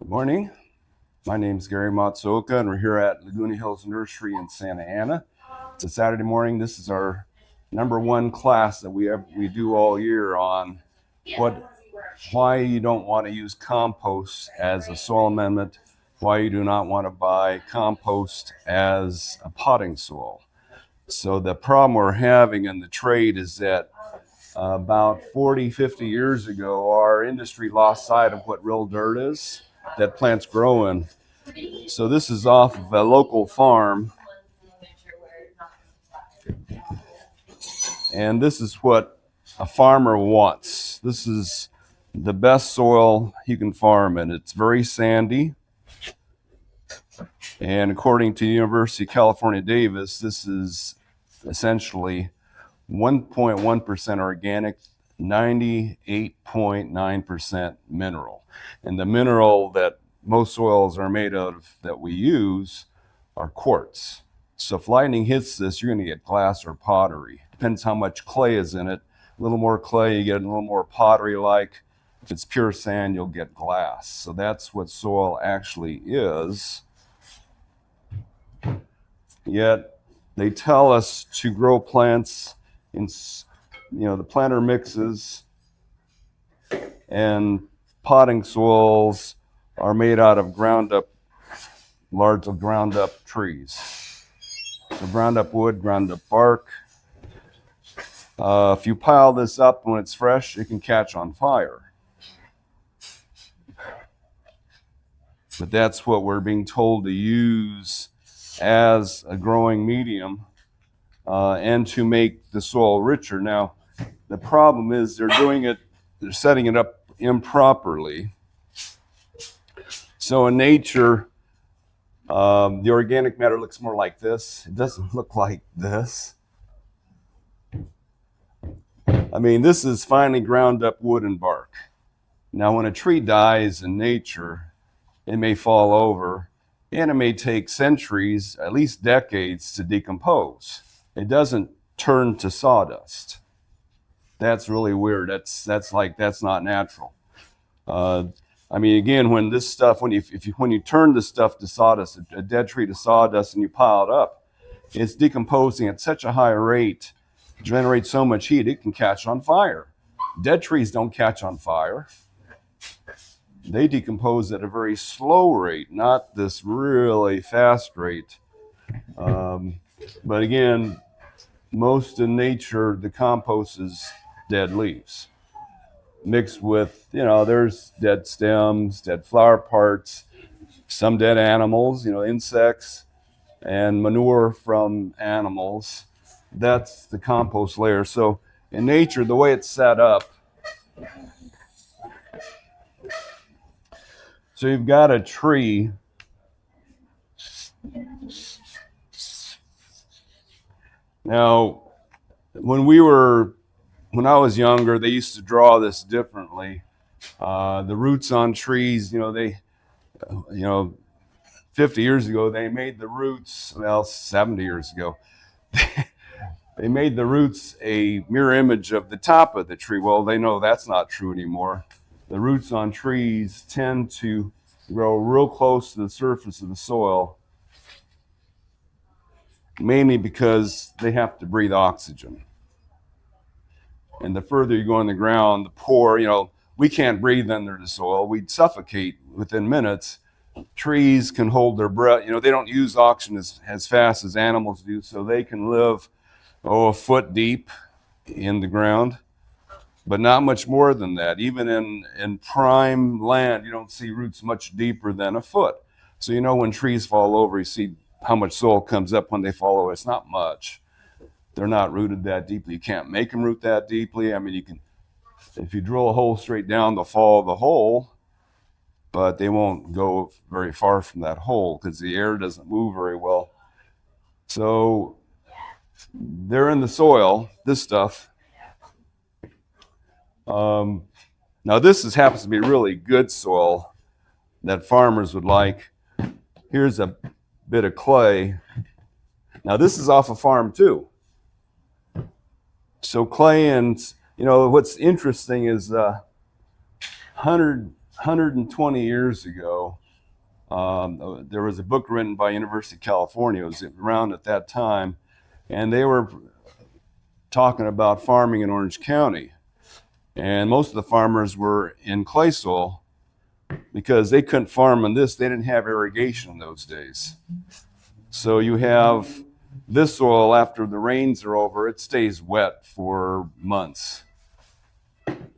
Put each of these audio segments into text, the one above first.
Good morning. My name is Gary Matsuoka, and we're here at Laguna Hills Nursery in Santa Ana. It's a Saturday morning. This is our #1 class that we do all year on why you don't want to use compost as a soil amendment, why you do not want to buy compost as a potting soil. So the problem we're having in the trade is that about 40, 50 years ago, our industry lost sight of what real dirt is that plants grow in. So this is off of a local farm, and this is what a farmer wants. This is the best soil you can farm in. It's very sandy, and according to University of California, Davis, this is essentially 1.1% organic, 98.9% mineral. And the mineral that most soils are made of that we use are quartz. So if lightning hits this, you're going to get glass or pottery. Depends how much clay is in it. A little more clay, you get a little more pottery-like. If it's pure sand, you'll get glass. So that's what soil actually is. Yet they tell us to grow plants in, the planter mixes, and potting soils are made out of largely ground up trees. So ground up wood, ground up bark. If you pile this up when it's fresh, it can catch on fire. But that's what we're being told to use as a growing medium and to make the soil richer. Now, the problem is they're setting it up improperly. So in nature, the organic matter looks more like this. It doesn't look like this. I mean, this is finely ground up wood and bark. Now, when a tree dies in nature, it may fall over, and it may take centuries, at least decades, to decompose. It doesn't turn to sawdust. That's really weird. That's not natural. Again, when this stuff, when you turn this stuff to sawdust, a dead tree to sawdust, and you pile it up, it's decomposing at such a high rate, generates so much heat, it can catch on fire. Dead trees don't catch on fire. They decompose at a very slow rate, not this really fast rate. But again, most in nature, the compost is dead leaves mixed with, there's dead stems, dead flower parts, some dead animals, insects, and manure from animals. That's the compost layer. So in nature, the way it's set up, so you've got a tree. Now, when I was younger, they used to draw this differently. The roots on trees, 50 years ago, they made the roots, 70 years ago, they made the roots a mirror image of the top of the tree. Well, they know that's not true anymore. The roots on trees tend to grow real close to the surface of the soil, mainly because they have to breathe oxygen. And the further you go in the ground, the poor, we can't breathe under the soil. We'd suffocate within minutes. Trees can hold their breath. They don't use oxygen as fast as animals do, so they can live, a foot deep in the ground, but not much more than that. Even in prime land, you don't see roots much deeper than a foot. So, when trees fall over, you see how much soil comes up when they fall over. It's not much. They're not rooted that deeply. You can't make them root that deeply. You can, if you drill a hole straight down, they'll follow the hole, but they won't go very far from that hole because the air doesn't move very well. So they're in the soil, this stuff. Now this happens to be really good soil that farmers would like. Here's a bit of clay. Now this is off a farm too. So clay, and what's interesting is 100 120 years ago, there was a book written by University of California. It was around at that time, and they were talking about farming in Orange County. And most of the farmers were in clay soil because they couldn't farm on this. They didn't have irrigation in those days. So you have this soil, after the rains are over, it stays wet for months.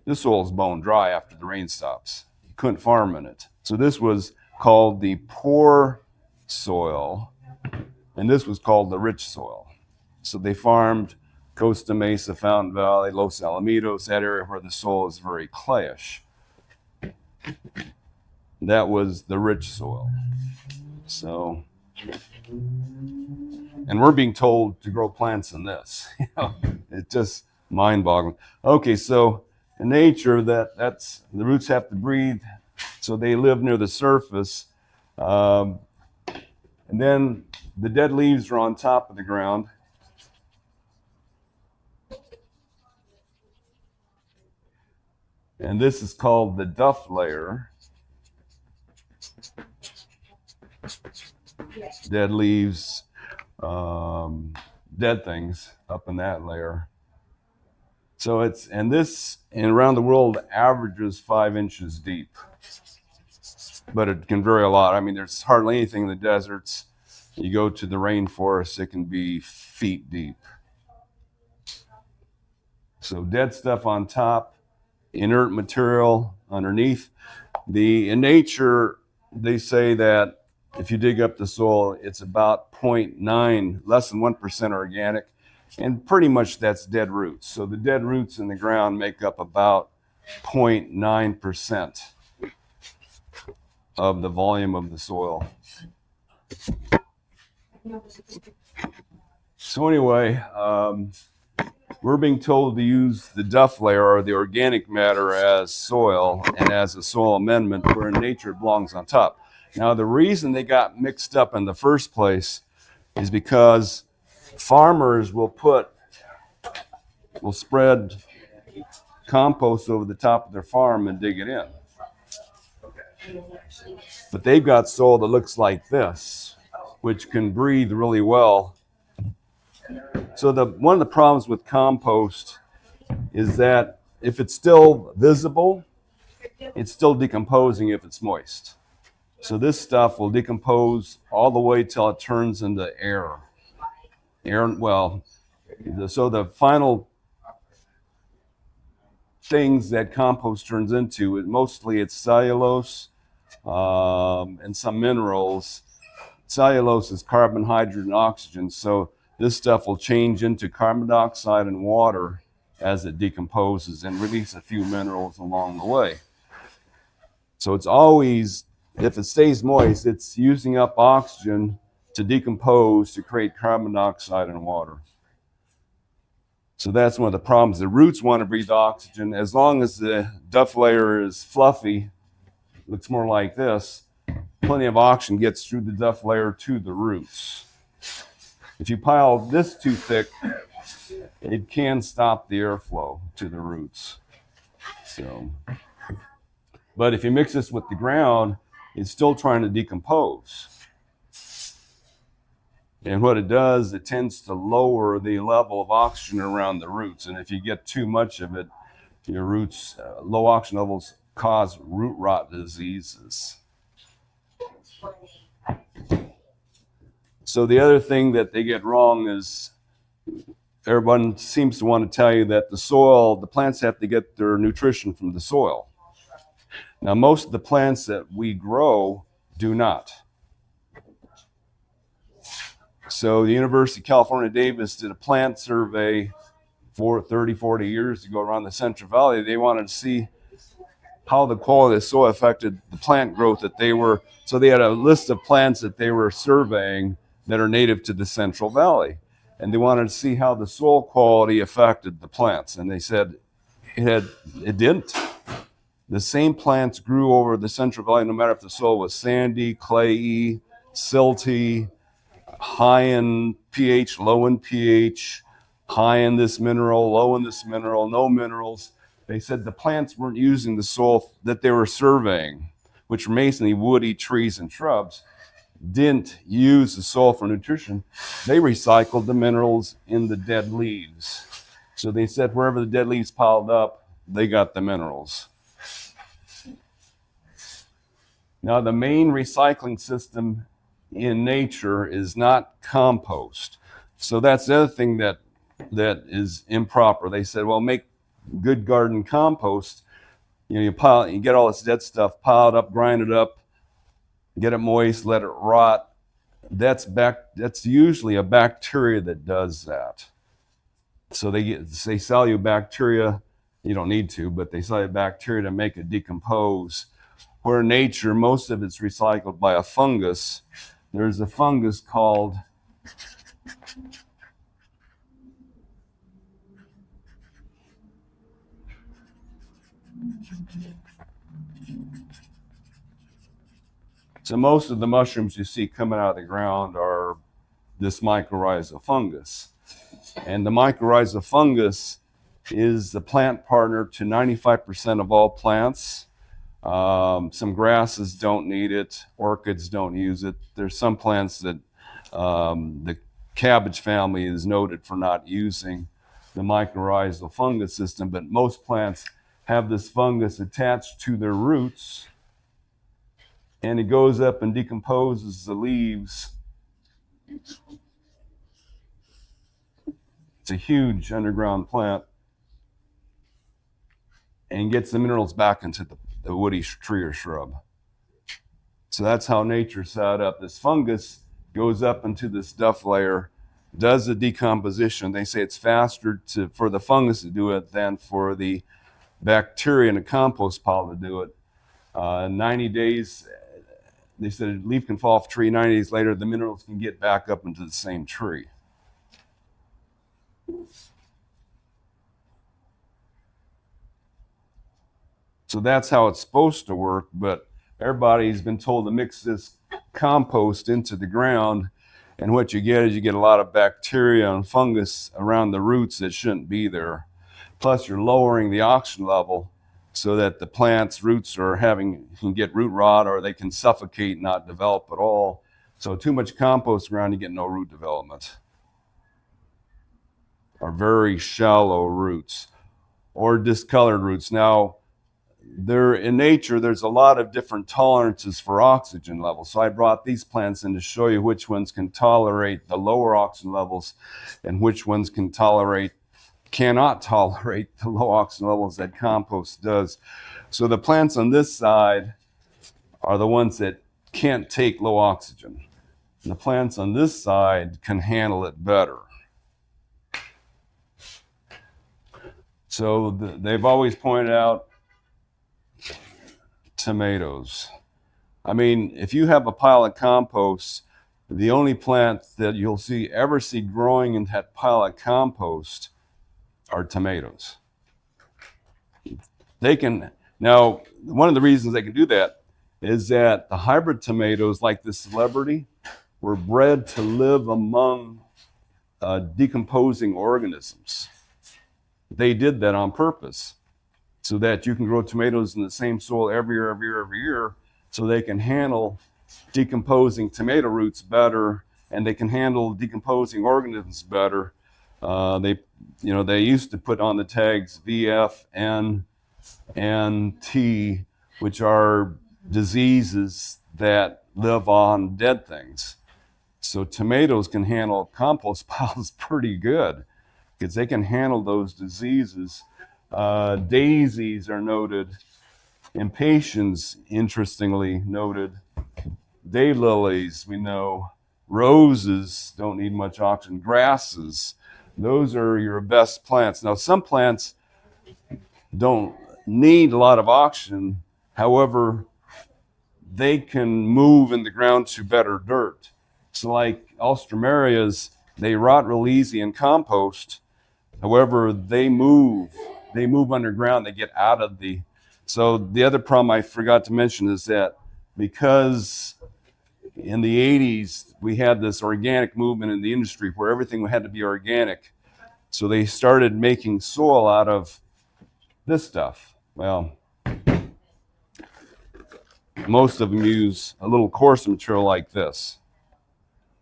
This soil is bone dry after the rain stops. You couldn't farm in it. So this was called the poor soil, and this was called the rich soil. So they farmed Costa Mesa, Fountain Valley, Los Alamitos, that area where the soil is very clayish. That was the rich soil. So, and we're being told to grow plants in this. It's just mind-boggling. Okay, so in nature, that's the roots have to breathe, so they live near the surface. And then the dead leaves are on top of the ground. And this is called the duff layer. Dead leaves, dead things up in that layer. So it's, and this, and around the world, averages 5 inches deep. But it can vary a lot. I mean, there's hardly anything in the deserts. You go to the rainforest, it can be feet deep. So dead stuff on top, inert material underneath. In nature, they say that if you dig up the soil, it's about 0.9, less than 1% organic, and pretty much that's dead roots. So the dead roots in the ground make up about 0.9% of the volume of the soil. So anyway, we're being told to use the duff layer, or the organic matter, as soil and as a soil amendment, where in nature it belongs on top. Now, the reason they got mixed up in the first place is because farmers will spread compost over the top of their farm and dig it in. But they've got soil that looks like this, which can breathe really well. So one of the problems with compost is that if it's still visible, it's still decomposing if it's moist. So this stuff will decompose all the way till it turns into air. So the final things that compost turns into, mostly it's cellulose and some minerals. Cellulose is carbon, hydrogen, and oxygen. So this stuff will change into carbon dioxide and water as it decomposes and release a few minerals along the way. So it's always, if it stays moist, it's using up oxygen to decompose to create carbon dioxide and water. So that's one of the problems. The roots want to breathe oxygen. As long as the duff layer is fluffy, looks more like this, plenty of oxygen gets through the duff layer to the roots. If you pile this too thick, it can stop the airflow to the roots. So, but if you mix this with the ground, it's still trying to decompose. And what it does, it tends to lower the level of oxygen around the roots. And if you get too much of it, your roots, low oxygen levels cause root rot diseases. So the other thing that they get wrong is everyone seems to want to tell you that the plants have to get their nutrition from the soil. Now, most of the plants that we grow do not. So the University of California, Davis did a plant survey 40 years ago around the Central Valley. They wanted to see how the quality of the soil affected the plant growth that they were. So they had a list of plants that they were surveying that are native to the Central Valley. And they wanted to see how the soil quality affected the plants. And they said it didn't. The same plants grew over the Central Valley, no matter if the soil was sandy, clayey, silty, high in pH, low in pH, high in this mineral, low in this mineral, no minerals. they said the plants weren't using the soil that they were surveying, which were mainly woody trees and shrubs, didn't use the soil for nutrition. They recycled the minerals in the dead leaves. So they said wherever the dead leaves piled up, they got the minerals. Now, the main recycling system in nature is not compost. So that's the other thing that is improper. They said, well, make good garden compost. You get all this dead stuff piled up, grind it up, get it moist, let it rot. That's usually a bacteria that does that. So they sell you bacteria. You don't need to, but they sell you bacteria to make it decompose. Where in nature, most of it's recycled by a fungus. There's a fungus called so most of the mushrooms you see coming out of the ground are this mycorrhizal fungus. And the mycorrhizal fungus is the plant partner to 95% of all plants. Some grasses don't need it. Orchids don't use it. There's some plants that the cabbage family is noted for not using the mycorrhizal fungus system, but most plants have this fungus attached to their roots, and it goes up and decomposes the leaves. It's a huge underground plant and gets the minerals back into the woody tree or shrub. So that's how nature set up. This fungus goes up into this duff layer, does the decomposition. They say it's faster for the fungus to do it than for the bacteria in a compost pile to do it. 90 days, they said a leaf can fall off a tree. 90 days later, the minerals can get back up into the same tree. So that's how it's supposed to work, but everybody's been told to mix this compost into the ground, and what you get is you get a lot of bacteria and fungus around the roots that shouldn't be there. Plus, you're lowering the oxygen level so that the plant's roots can get root rot, or they can suffocate and not develop at all. So too much compost around, you get no root development, or very shallow roots, or discolored roots. Now, in nature, there's a lot of different tolerances for oxygen levels. So I brought these plants in to show you which ones can tolerate the lower oxygen levels and which ones cannot tolerate the low oxygen levels that compost does. So the plants on this side are the ones that can't take low oxygen. And the plants on this side can handle it better. So they've always pointed out tomatoes. I mean, if you have a pile of compost, the only plant that you'll ever see growing in that pile of compost are tomatoes. Now, one of the reasons they can do that is that the hybrid tomatoes, like this celebrity, were bred to live among decomposing organisms. They did that on purpose, so that you can grow tomatoes in the same soil every year, so they can handle decomposing tomato roots better, and they can handle decomposing organisms better. They used to put on the tags VF, N, and T, which are diseases that live on dead things. So tomatoes can handle compost piles pretty good, because they can handle those diseases. Daisies are noted. Impatiens, interestingly, noted. Daylilies, we know. Roses don't need much oxygen. Grasses, those are your best plants. Now, some plants don't need a lot of oxygen. However, they can move in the ground to better dirt. So like Alströmerias, they rot real easy in compost. However, they move underground, they get out of so the other problem I forgot to mention is that because in the 80s, we had this organic movement in the industry where everything had to be organic. So they started making soil out of this stuff. Well, most of them use a little coarse material like this.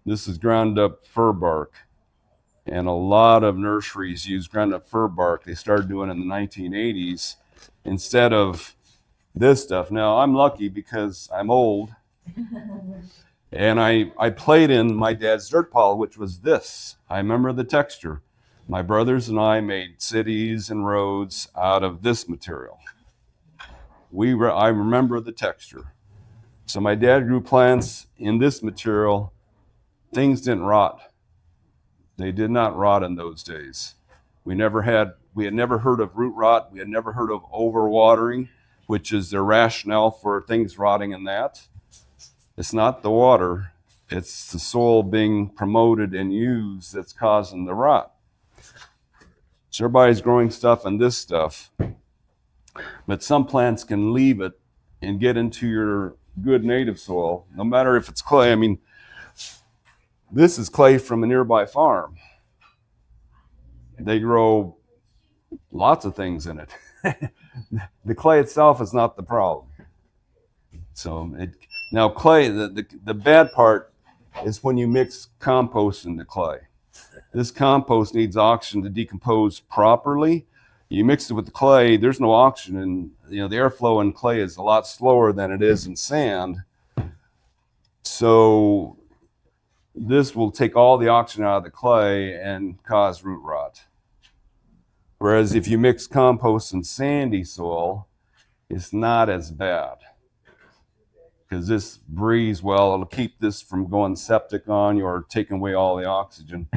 This is ground up fir bark. And a lot of nurseries use ground up fir bark. They started doing it in the 1980s instead of this stuff. Now, I'm lucky because I'm old. And I played in my dad's dirt pile, which was this. I remember the texture. My brothers and I made cities and roads out of this material. I remember the texture. So my dad grew plants in this material. Things didn't rot. They did not rot in those days. We had never heard of root rot. We had never heard of overwatering, which is their rationale for things rotting in that. It's not the water, it's the soil being promoted and used that's causing the rot. So everybody's growing stuff and this stuff, but some plants can leave it and get into your good native soil, no matter if it's clay. I mean, this is clay from a nearby farm. They grow lots of things in it. The clay itself is not the problem. So now clay, the bad part is when you mix compost into clay. This compost needs oxygen to decompose properly. You mix it with the clay, there's no oxygen, and the airflow in clay is a lot slower than it is in sand. So this will take all the oxygen out of the clay and cause root rot. Whereas if you mix compost and sandy soil, it's not as bad. Because this breathes well, it'll keep this from going septic on you or taking away all the oxygen.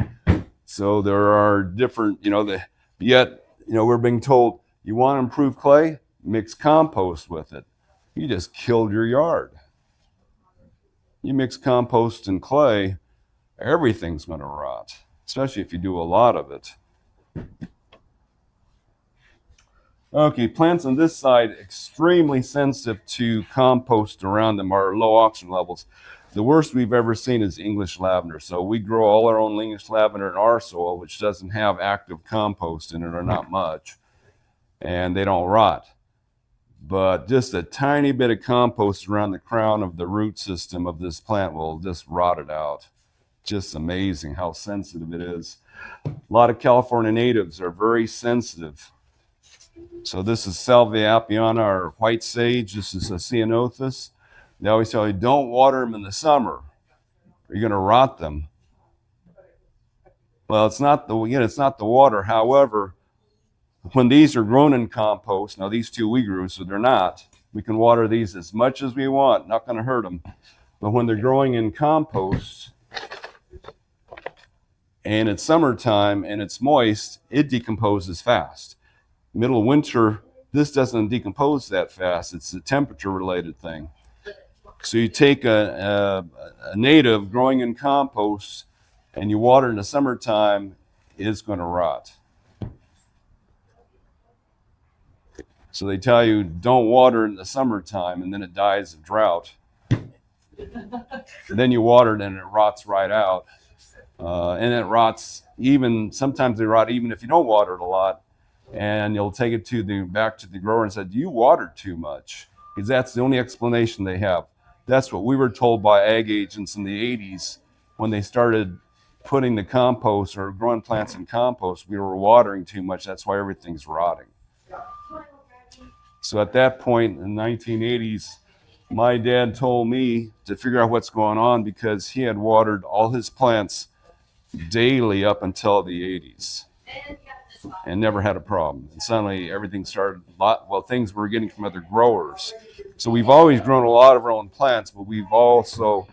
So there are different, we're being told, you want to improve clay? Mix compost with it. You just killed your yard. You mix compost and clay, everything's going to rot, especially if you do a lot of it. Okay, plants on this side, extremely sensitive to compost around them, are low oxygen levels. The worst we've ever seen is English lavender. So we grow all our own English lavender in our soil, which doesn't have active compost in it, or not much, and they don't rot. But just a tiny bit of compost around the crown of the root system of this plant will just rot it out. Just amazing how sensitive it is. A lot of California natives are very sensitive. So this is Salvia apiana, or white sage. This is a ceanothus. They always tell you, don't water them in the summer. You're going to rot them. Well, it's not the water. However, when these are grown in compost, now these two we grew, so they're not. We can water these as much as we want, not going to hurt them. But when they're growing in compost, and it's summertime and it's moist, it decomposes fast. Middle of winter, this doesn't decompose that fast. It's a temperature-related thing. So you take a native growing in compost and you water in the summertime, it's going to rot. So they tell you, don't water in the summertime, and then it dies of drought. Then you water it and it rots right out. And it rots sometimes they rot even if you don't water it a lot. And you'll take it back to the grower and say, you watered too much. Because that's the only explanation they have. That's what we were told by ag agents in the 80s when they started putting the compost or growing plants in compost. We were watering too much. That's why everything's rotting. So at that point in the 1980s, my dad told me to figure out what's going on because he had watered all his plants daily up until the 80s. And never had a problem. And suddenly everything started, things we're getting from other growers. So we've always grown a lot of our own plants, but we've also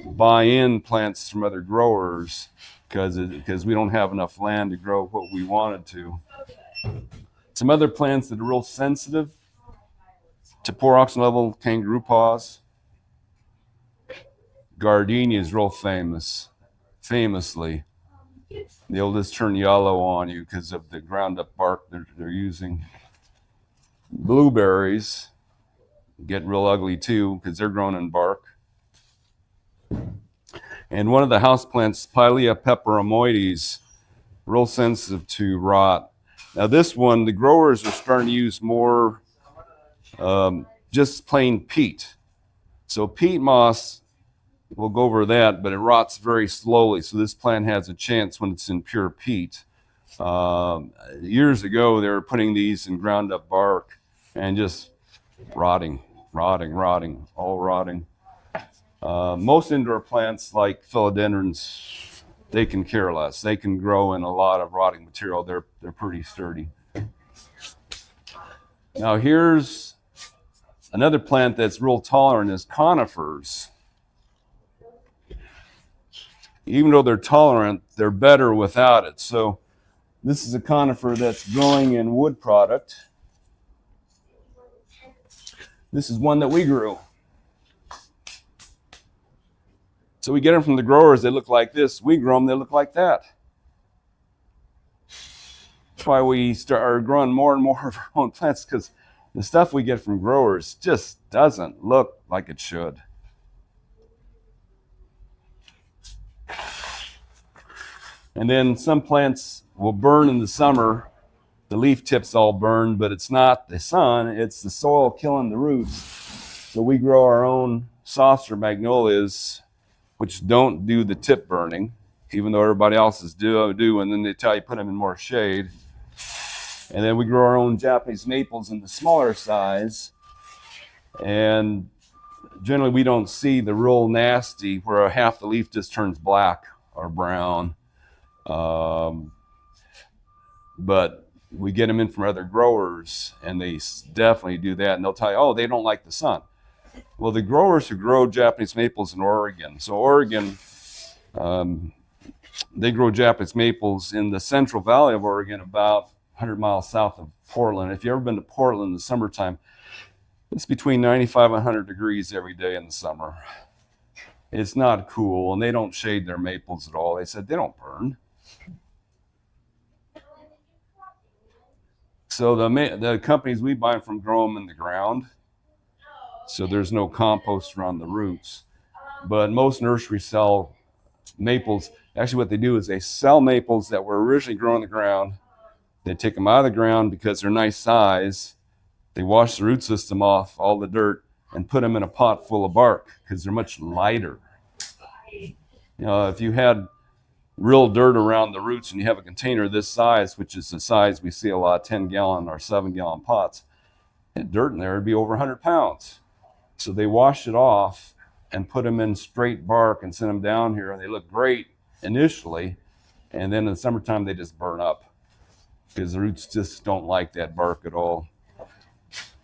buy in plants from other growers because we don't have enough land to grow what we wanted to. Some other plants that are real sensitive to poor oxygen level, kangaroo paws. Gardenia is real famously. They'll just turn yellow on you because of the ground up bark they're using. Blueberries get real ugly too because they're grown in bark. And one of the houseplants, Pilea peperomoides, real sensitive to rot. Now this one, the growers are starting to use more just plain peat. So peat moss, we'll go over that, but it rots very slowly. So this plant has a chance when it's in pure peat. Years ago, they were putting these in ground up bark and just rotting, all rotting. Most indoor plants like philodendrons, they can care less. They can grow in a lot of rotting material. They're pretty sturdy. Now here's another plant that's real tolerant is conifers. Even though they're tolerant, they're better without it. So this is a conifer that's growing in wood product. This is one that we grew. So we get them from the growers, they look like this. We grow them, they look like that. That's why we are growing more and more of our own plants, because the stuff we get from growers just doesn't look like it should. And then some plants will burn in the summer. The leaf tips all burn, but it's not the sun, it's the soil killing the roots. So we grow our own saucer magnolias, which don't do the tip burning, even though everybody else's do, and then they tell you put them in more shade. And then we grow our own Japanese maples in the smaller size. And generally we don't see the real nasty where half the leaf just turns black or brown. But we get them in from other growers, and they definitely do that. And they'll tell you, oh, they don't like the sun. Well, the growers who grow Japanese maples in Oregon. So Oregon, they grow Japanese maples in the Central Valley of Oregon, about 100 miles south of Portland. If you've ever been to Portland in the summertime, it's between 95 and 100 degrees every day in the summer. It's not cool, and they don't shade their maples at all. They said they don't burn. So the companies we buy from grow them in the ground. So there's no compost around the roots. But most nurseries sell maples. Actually, what they do is they sell maples that were originally grown in the ground. They take them out of the ground because they're nice size. They wash the root system off, all the dirt, and put them in a pot full of bark because they're much lighter. You know, if you had real dirt around the roots and you have a container this size, which is the size we see a lot, 10-gallon or 7-gallon pots, and dirt in there would be over 100 pounds. So they wash it off and put them in straight bark and send them down here, and they look great initially, and then in the summertime they just burn up because the roots just don't like that bark at all.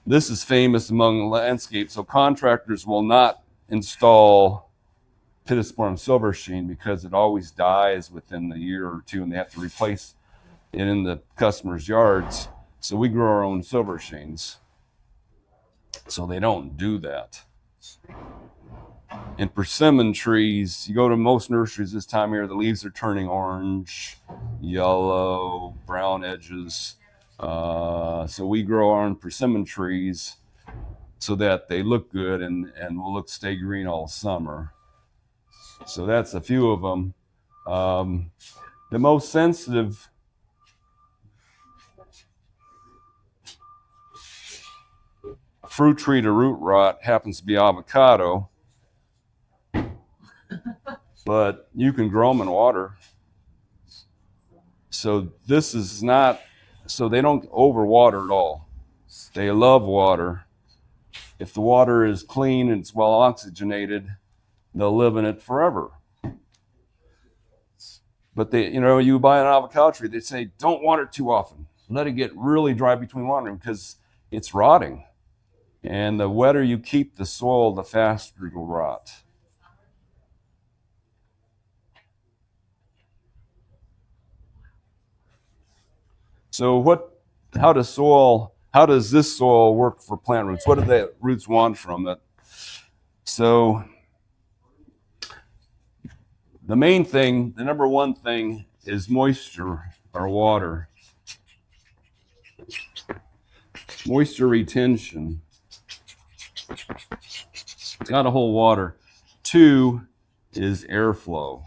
This is famous among landscapes, so contractors will not install Pittosporum silversheen because it always dies within a year or two, and they have to replace it in the customers' yards. So we grow our own silversheens, so they don't do that. And persimmon trees, you go to most nurseries this time of year, the leaves are turning orange, yellow, brown edges. So we grow our own persimmon trees so that they look good and will stay green all summer. So that's a few of them. The most sensitive fruit tree to root rot happens to be avocado, but you can grow them in water. So this is not, so they don't overwater at all. They love water. If the water is clean and it's well oxygenated, they'll live in it forever. But they, you know, you buy an avocado tree, they say, don't water too often. Let it get really dry between watering because it's rotting. And the wetter you keep the soil, the faster it'll rot. So how does this soil work for plant roots? What do the roots want from it? So the main thing, the number one thing is moisture or water. Moisture retention. It's got to hold water. 2 is airflow.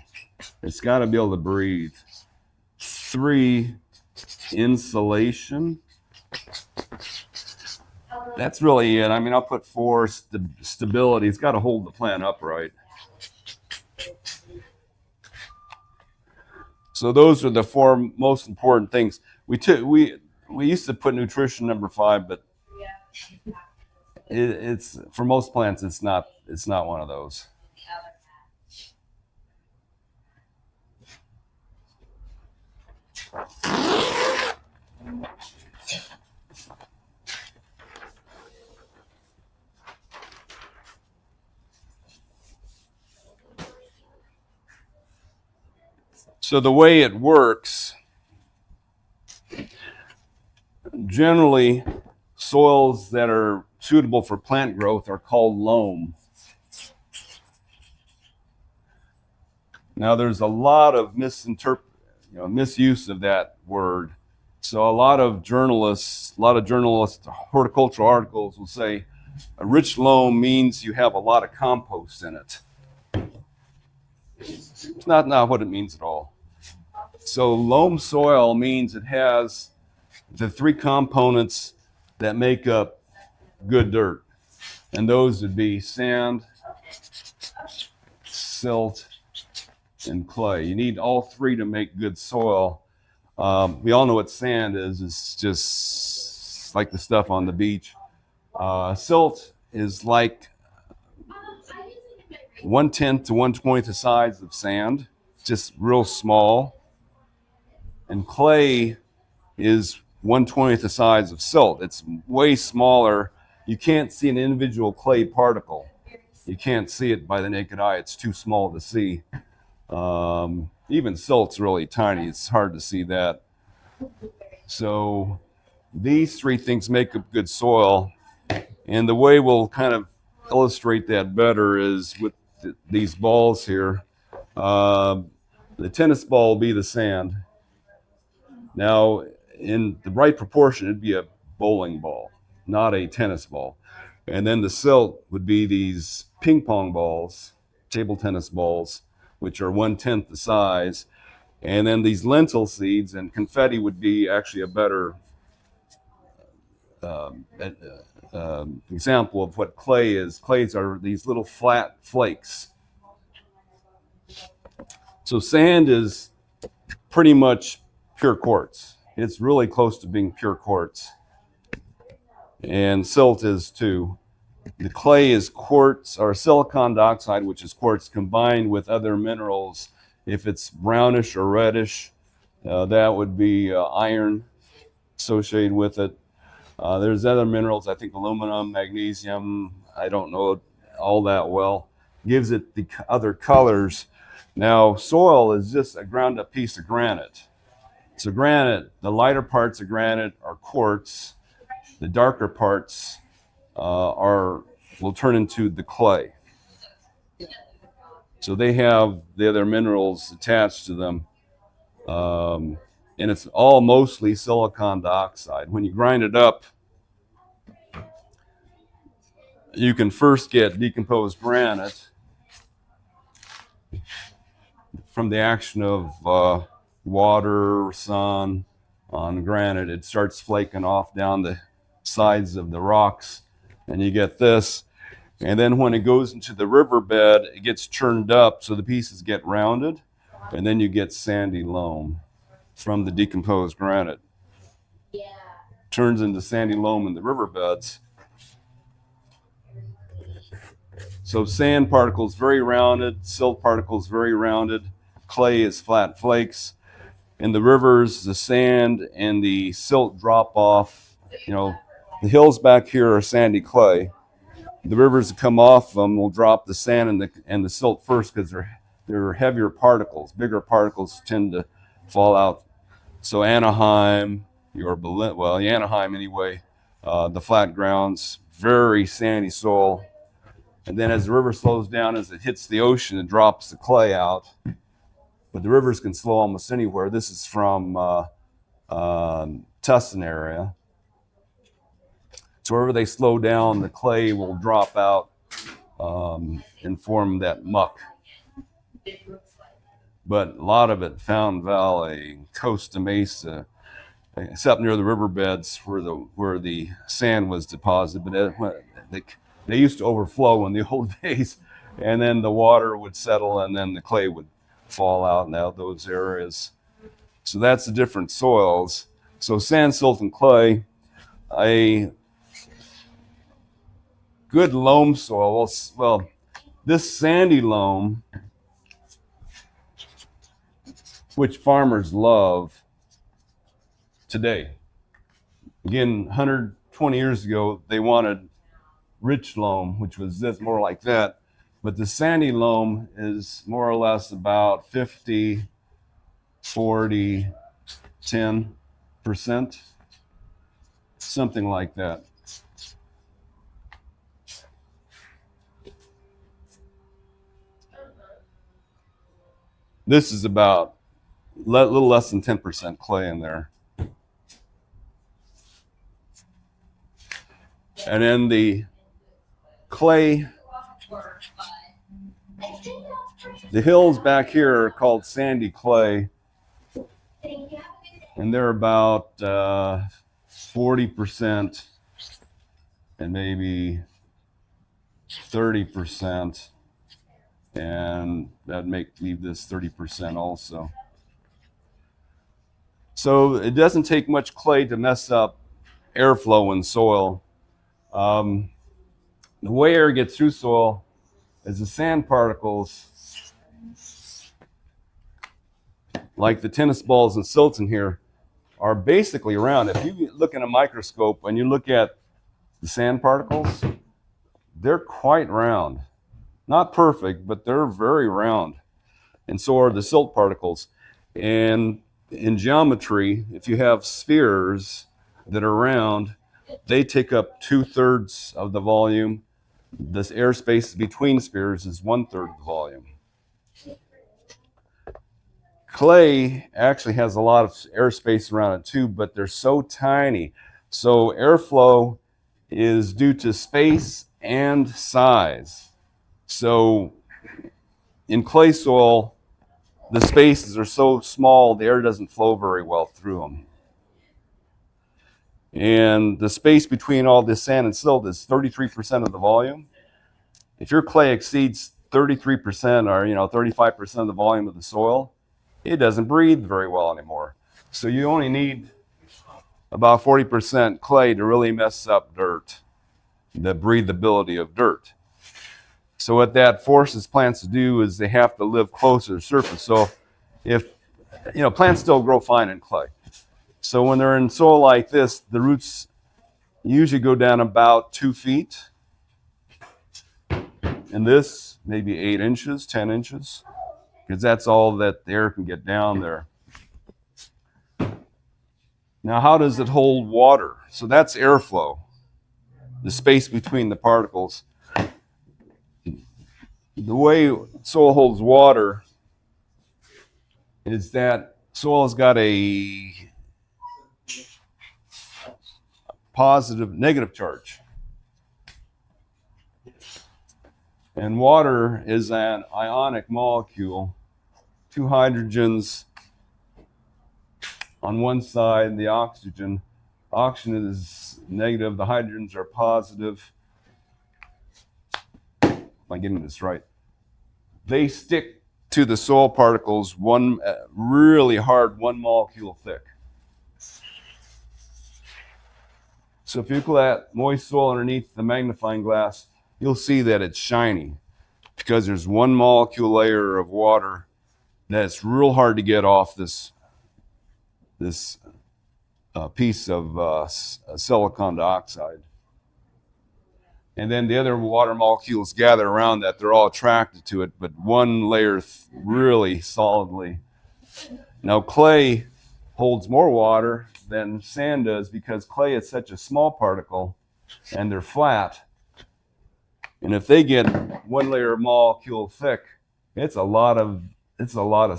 It's got to be able to breathe. 3 insulation. That's really it. I mean, I'll put 4, stability. It's got to hold the plant upright. So those are the 4 most important things. We used to put nutrition number 5, but it's for most plants it's not one of those. So the way it works, generally soils that are suitable for plant growth are called loam. Now there's a lot of misuse of that word. So a lot of journalists, horticultural articles will say a rich loam means you have a lot of compost in it. It's not what it means at all. So loam soil means it has the 3 components that make up good dirt. And those would be sand, silt, and clay. You need all 3 to make good soil. We all know what sand is. It's just like the stuff on the beach. Silt is like 1/10 to 1/20 the size of sand, just real small. And clay is 1/20 the size of silt. It's way smaller. You can't see an individual clay particle. You can't see it by the naked eye. It's too small to see. Even silt's really tiny. It's hard to see that. So these 3 things make up good soil. And the way we'll kind of illustrate that better is with these balls here. The tennis ball will be the sand. Now, in the right proportion, it'd be a bowling ball, not a tennis ball. And then the silt would be these ping pong balls, table tennis balls, which are 1/10 the size. And then these lentil seeds and confetti would be actually a better example of what clay is. Clays are these little flat flakes. So sand is pretty much pure quartz. It's really close to being pure quartz. And silt is too. The clay is quartz or silicon dioxide, which is quartz combined with other minerals. If it's brownish or reddish, that would be iron associated with it. There's other minerals, I think aluminum, magnesium, I don't know all that well. Gives it the other colors. Now, soil is just a ground up piece of granite. So granite, the lighter parts of granite are quartz. The darker parts will turn into the clay. So they have the other minerals attached to them. And it's all mostly silicon dioxide. When you grind it up, you can first get decomposed granite from the action of water, sun on granite. It starts flaking off down the sides of the rocks, and you get this. And then when it goes into the riverbed, it gets churned up so the pieces get rounded, and then you get sandy loam from the decomposed granite. Turns into sandy loam in the riverbeds. So sand particles very rounded, silt particles very rounded, clay is flat flakes. In the rivers, the sand and the silt drop off. You know, the hills back here are sandy clay. The rivers that come off them will drop the sand and the silt first because they're heavier particles. Bigger particles tend to fall out. So Anaheim, Anaheim anyway, the flat grounds, very sandy soil. And then as the river slows down, as it hits the ocean, it drops the clay out. But the rivers can slow almost anywhere. This is from Tustin area. So wherever they slow down, the clay will drop out and form that muck. But a lot of it, Fountain Valley, Costa Mesa, except near the riverbeds where the sand was deposited. But they used to overflow in the old days, and then the water would settle, and then the clay would fall out in those areas. So that's the different soils. So sand, silt, and clay. A good loam soil, well, this sandy loam, which farmers love today. Again, 120 years ago, they wanted rich loam, which was this, more like that. But the sandy loam is more or less about 50, 40, 10%, something like that. This is about a little less than 10% clay in there. And then the clay, the hills back here are called sandy clay, and they're about 40% and maybe 30%, and that'd leave this 30% also. So it doesn't take much clay to mess up airflow in soil. The way air gets through soil is the sand particles, like the tennis balls and silts in here, are basically round. If you look in a microscope and you look at the sand particles, they're quite round. Not perfect, but they're very round. And so are the silt particles. And in geometry, if you have spheres that are round, they take up 2/3 of the volume. This airspace between spheres is 1/3 of the volume. Clay actually has a lot of airspace around it too, but they're so tiny. So airflow is due to space and size. So in clay soil, the spaces are so small, the air doesn't flow very well through them. And the space between all this sand and silt is 33% of the volume. If your clay exceeds 33% or 35% of the volume of the soil, it doesn't breathe very well anymore. So you only need about 40% clay to really mess up dirt, the breathability of dirt. So what that forces plants to do is they have to live closer to the surface. So if, plants still grow fine in clay. So when they're in soil like this, the roots usually go down about 2 feet. And this, maybe 8 inches, 10 inches, because that's all that the air can get down there. Now, how does it hold water? So that's airflow, the space between the particles. The way soil holds water is that soil has got a negative charge. And water is an ionic molecule, 2 hydrogens on one side, the oxygen. Oxygen is negative, the hydrogens are positive. Am I getting this right? They stick to the soil particles really hard, 1 molecule thick. So if you look at moist soil underneath the magnifying glass, you'll see that it's shiny because there's 1 molecule layer of water that's real hard to get off this piece of silicon dioxide. And then the other water molecules gather around that. They're all attracted to it, but 1 layer really solidly. Now clay holds more water than sand does because clay is such a small particle and they're flat. And if they get 1 layer molecule thick, it's a lot of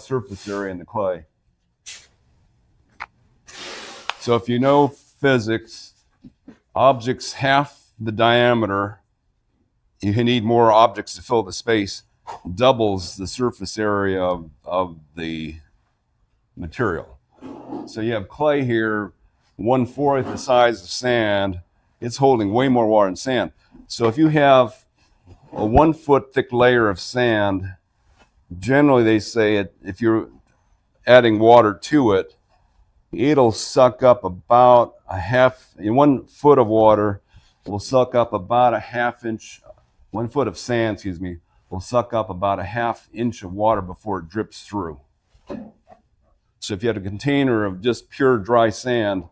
surface area in the clay. So if you know physics, objects half the diameter, you need more objects to fill the space, doubles the surface area of the material. So you have clay here 1/4 the size of sand, it's holding way more water than sand. So if you have a 1 foot thick layer of sand, generally they say if you're adding water to it, it'll suck up about 1 foot of water will suck up about 1/2 inch, 1 foot of sand, excuse me, will suck up about 1/2 inch of water before it drips through. So if you had a container of just pure dry sand,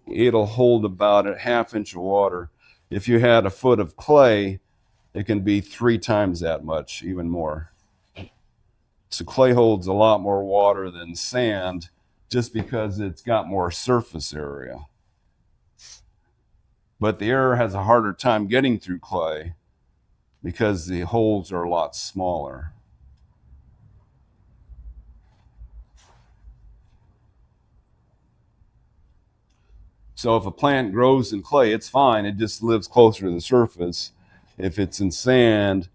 it'll hold about 1/2 inch of water. If you had a foot of clay, it can be 3 times that much, even more. So clay holds a lot more water than sand just because it's got more surface area. But the air has a harder time getting through clay because the holes are a lot smaller. So if a plant grows in clay, it's fine. It just lives closer to the surface. If it's in sand,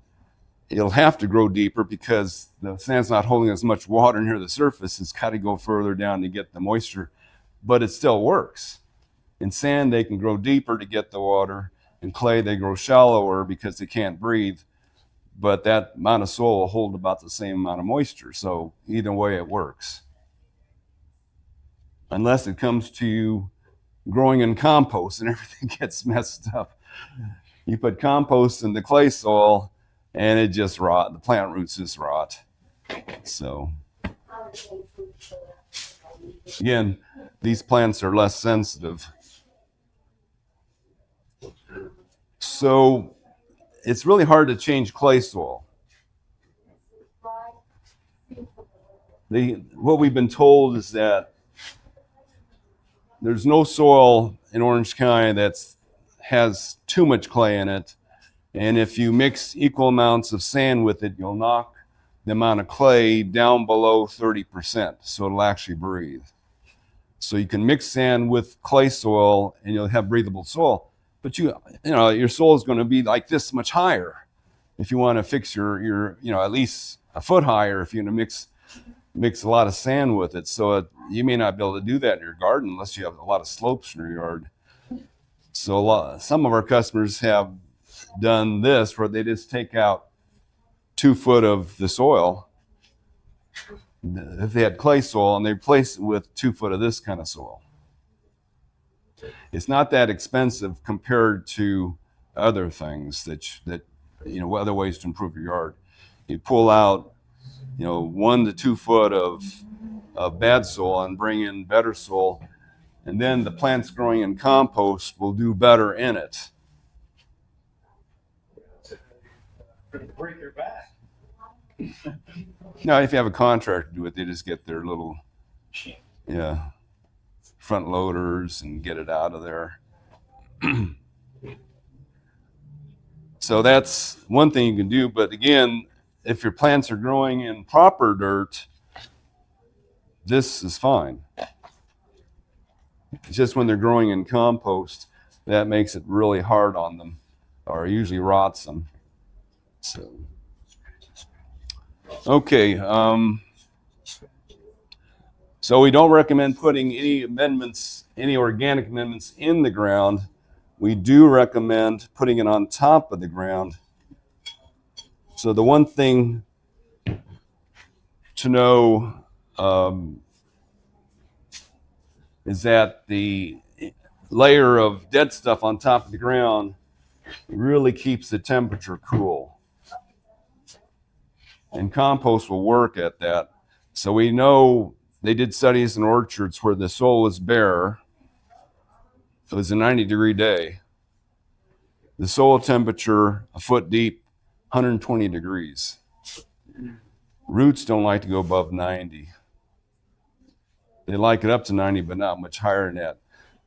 it'll have to grow deeper because the sand's not holding as much water near the surface. It's got to go further down to get the moisture, but it still works. In sand, they can grow deeper to get the water. In clay, they grow shallower because they can't breathe, but that amount of soil will hold about the same amount of moisture. So either way, it works. Unless it comes to growing in compost and everything gets messed up. You put compost in the clay soil and it just rot. The plant roots just rot. So again, these plants are less sensitive. So it's really hard to change clay soil. What we've been told is that there's no soil in Orange County that has too much clay in it. And if you mix equal amounts of sand with it, you'll knock the amount of clay down below 30%, so it'll actually breathe. So you can mix sand with clay soil and you'll have breathable soil. But your soil is going to be like this much higher. If you want to fix your at least a foot higher, if you're going to mix a lot of sand with it. So you may not be able to do that in your garden unless you have a lot of slopes in your yard. So some of our customers have done this where they just take out 2 foot of the soil. If they had clay soil and they replace it with 2 foot of this kind of soil. It's not that expensive compared to other things that other ways to improve your yard. You pull out 1 to 2 foot of bad soil and bring in better soil, and then the plants growing in compost will do better in it. Break their back. Now, if you have a contractor do it, they just get their little front loaders and get it out of there. So that's one thing you can do. But again, if your plants are growing in proper dirt, this is fine. It's just when they're growing in compost, that makes it really hard on them, or usually rots them. So, okay. So we don't recommend putting any organic amendments in the ground. We do recommend putting it on top of the ground. So the one thing to know is that the layer of dead stuff on top of the ground really keeps the temperature cool. And compost will work at that. So we know they did studies in orchards where the soil was bare. It was a 90-degree day. The soil temperature, a foot deep, 120 degrees. Roots don't like to go above 90. They like it up to 90, but not much higher than that.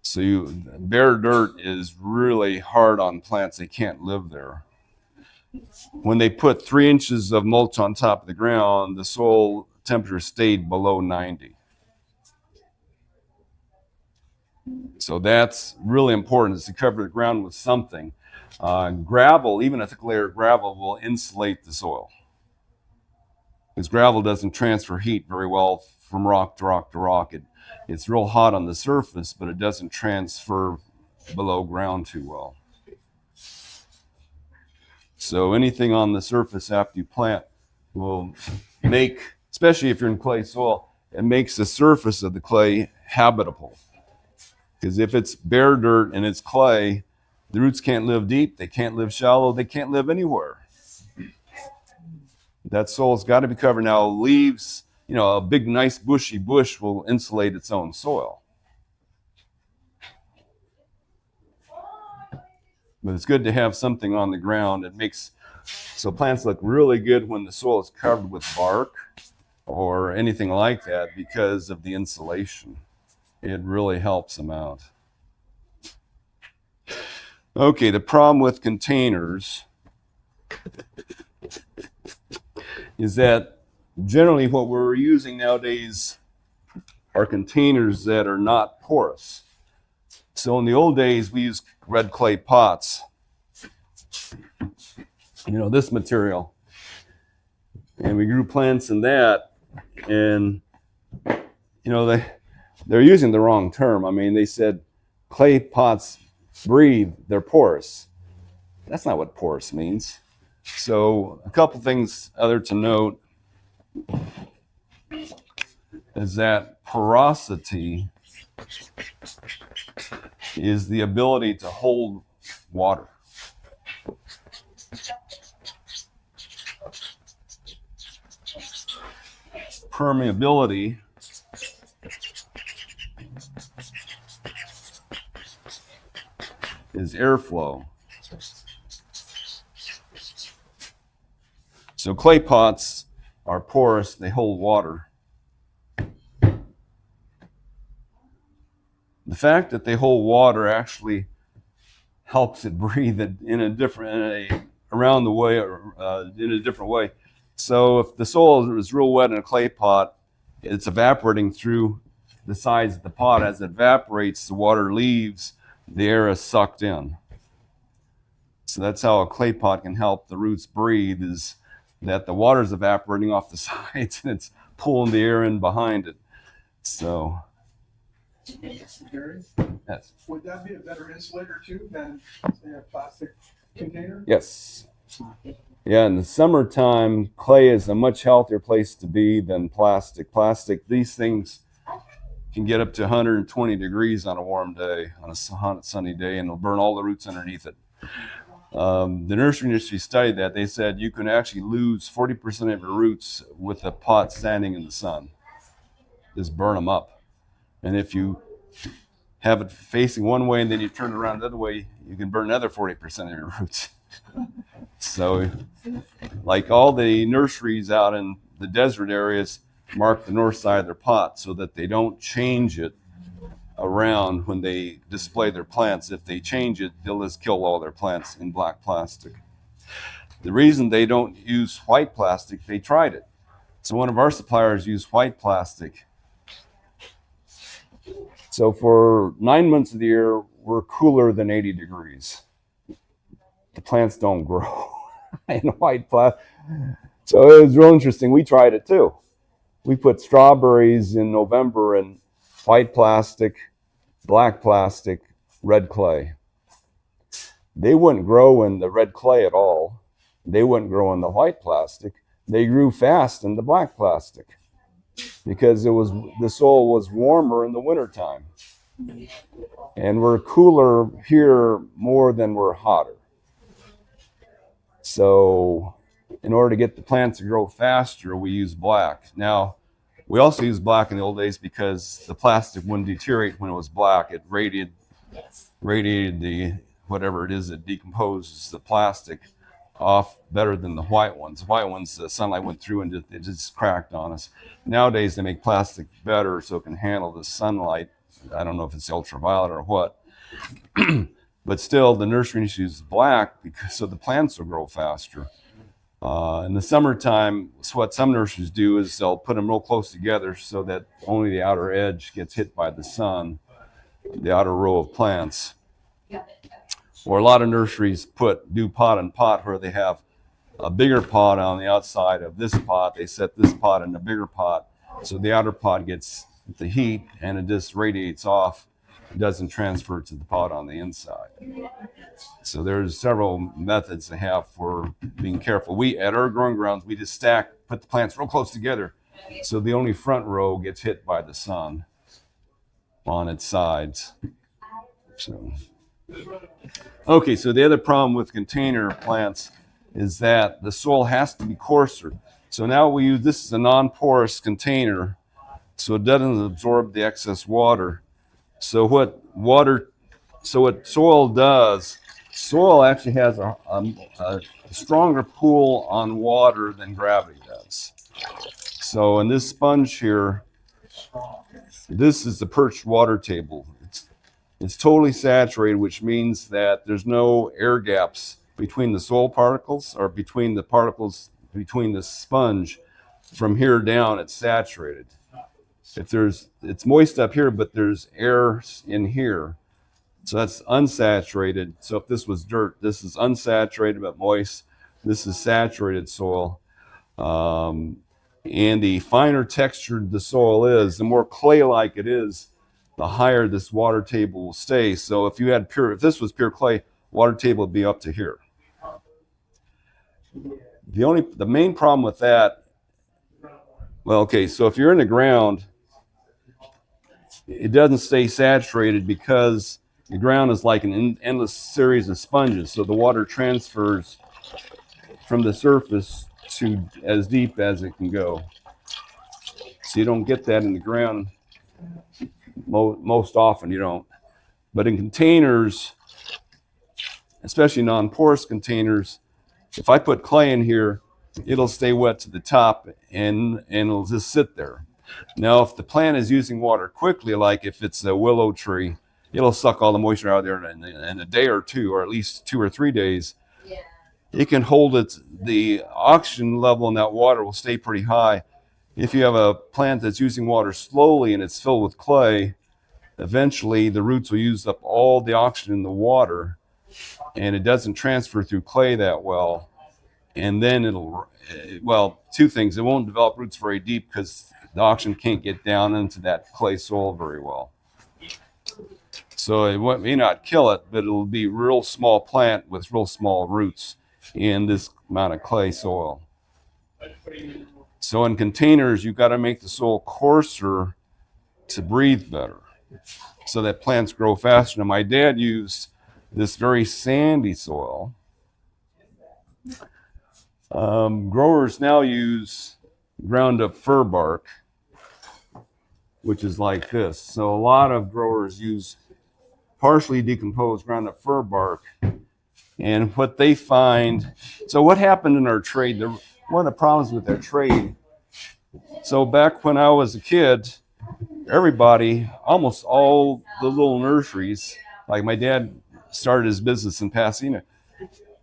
So bare dirt is really hard on plants. They can't live there. When they put 3 inches of mulch on top of the ground, the soil temperature stayed below 90. So that's really important, is to cover the ground with something. Gravel, even a thick layer of gravel, will insulate the soil, because gravel doesn't transfer heat very well from rock to rock to rock. It's real hot on the surface, but it doesn't transfer below ground too well. So anything on the surface after you plant will make, especially if you're in clay soil, it makes the surface of the clay habitable. Because if it's bare dirt and it's clay, the roots can't live deep, they can't live shallow, they can't live anywhere. That soil's got to be covered. Now, leaves, you know, a big, nice, bushy bush will insulate its own soil. But it's good to have something on the ground. It makes, so plants look really good when the soil is covered with bark or anything like that because of the insulation. It really helps them out. Okay, the problem with containers is that generally what we're using nowadays are containers that are not porous. So in the old days, we used red clay pots, you know, this material, and we grew plants in that, and you know, they're using the wrong term. I mean, they said clay pots breathe, they're porous. That's not what porous means. So a couple things other to note is that porosity is the ability to hold water. Permeability is airflow. So clay pots are porous, they hold water. The fact that they hold water actually helps it breathe in a different way. So if the soil is real wet in a clay pot, it's evaporating through the sides of the pot. As it evaporates, the water leaves, the air is sucked in. So that's how a clay pot can help the roots breathe, is that the water is evaporating off the sides and it's pulling the air in behind it. So Gary, yes. would that be a better insulator too than say a plastic container? Yes. Yeah, in the summertime, clay is a much healthier place to be than plastic. Plastic, these things can get up to 120 degrees on a warm day, on a hot, sunny day, and it'll burn all the roots underneath it. The nursery industry studied that. They said you can actually lose 40% of your roots with a pot standing in the sun. Just burn them up. And if you have it facing one way and then you turn it around the other way, you can burn another 40% of your roots. So, like all the nurseries out in the desert areas mark the north side of their pot so that they don't change it around when they display their plants. If they change it, they'll just kill all their plants in black plastic. The reason they don't use white plastic, they tried it. So one of our suppliers used white plastic. So for 9 months of the year, we're cooler than 80 degrees. The plants don't grow in white plastic. So it was real interesting. We tried it too. We put strawberries in November in white plastic, black plastic, red clay. They wouldn't grow in the red clay at all. They wouldn't grow in the white plastic. They grew fast in the black plastic because the soil was warmer in the wintertime. And we're cooler here more than we're hotter. So in order to get the plants to grow faster, we use black. Now, we also used black in the old days because the plastic wouldn't deteriorate when it was black. It radiated the, whatever it is that decomposes the plastic off better than the white ones. The white ones, the sunlight went through and it just cracked on us. Nowadays, they make plastic better so it can handle the sunlight. I don't know if it's ultraviolet or what. But still, the nursery uses black because so the plants will grow faster. In the summertime, so what some nurseries do is they'll put them real close together so that only the outer edge gets hit by the sun, the outer row of plants. Or a lot of nurseries do pot and pot where they have a bigger pot on the outside of this pot. They set this pot in a bigger pot So the outer pot gets the heat and it just radiates off. It doesn't transfer to the pot on the inside. So there's several methods to have for being careful. We, at our growing grounds, we just put the plants real close together. So the only front row gets hit by the sun on its sides. So, okay, so the other problem with container plants is that the soil has to be coarser. So now we use, this is a non-porous container, so it doesn't absorb the excess water. So what soil does, soil actually has a stronger pull on water than gravity does. So in this sponge here, this is the perched water table. It's totally saturated, which means that there's no air gaps between the soil particles or between the particles between the sponge. From here down, it's saturated. It's moist up here, but there's air in here. So that's unsaturated. So if this was dirt, this is unsaturated but moist. This is saturated soil. And the finer textured the soil is, the more clay-like it is, the higher this water table will stay. So if this was pure clay, water table would be up to here. The main problem with that, well, okay, so if you're in the ground, it doesn't stay saturated because the ground is like an endless series of sponges. So the water transfers from the surface to as deep as it can go. So you don't get that in the ground. Most often you don't. But in containers, especially non-porous containers, if I put clay in here, it'll stay wet to the top and it'll just sit there. Now, if the plant is using water quickly, like if it's a willow tree, it'll suck all the moisture out of there in a day or two, or at least 2 or 3 days. Yeah. It can hold the oxygen level in that water will stay pretty high. If you have a plant that's using water slowly and it's filled with clay, eventually the roots will use up all the oxygen in the water, and it doesn't transfer through clay that well. And then two things. It won't develop roots very deep because the oxygen can't get down into that clay soil very well. So it may not kill it, but it'll be a real small plant with real small roots in this amount of clay soil. So in containers, you've got to make the soil coarser to breathe better so that plants grow faster. Now, my dad used this very sandy soil. Growers now use ground up fir bark, which is like this. So a lot of growers use partially decomposed ground up fir bark. And what they find, so what happened in our trade, one of the problems with our trade, so back when I was a kid, everybody, almost all the little nurseries, like my dad started his business in Pasadena,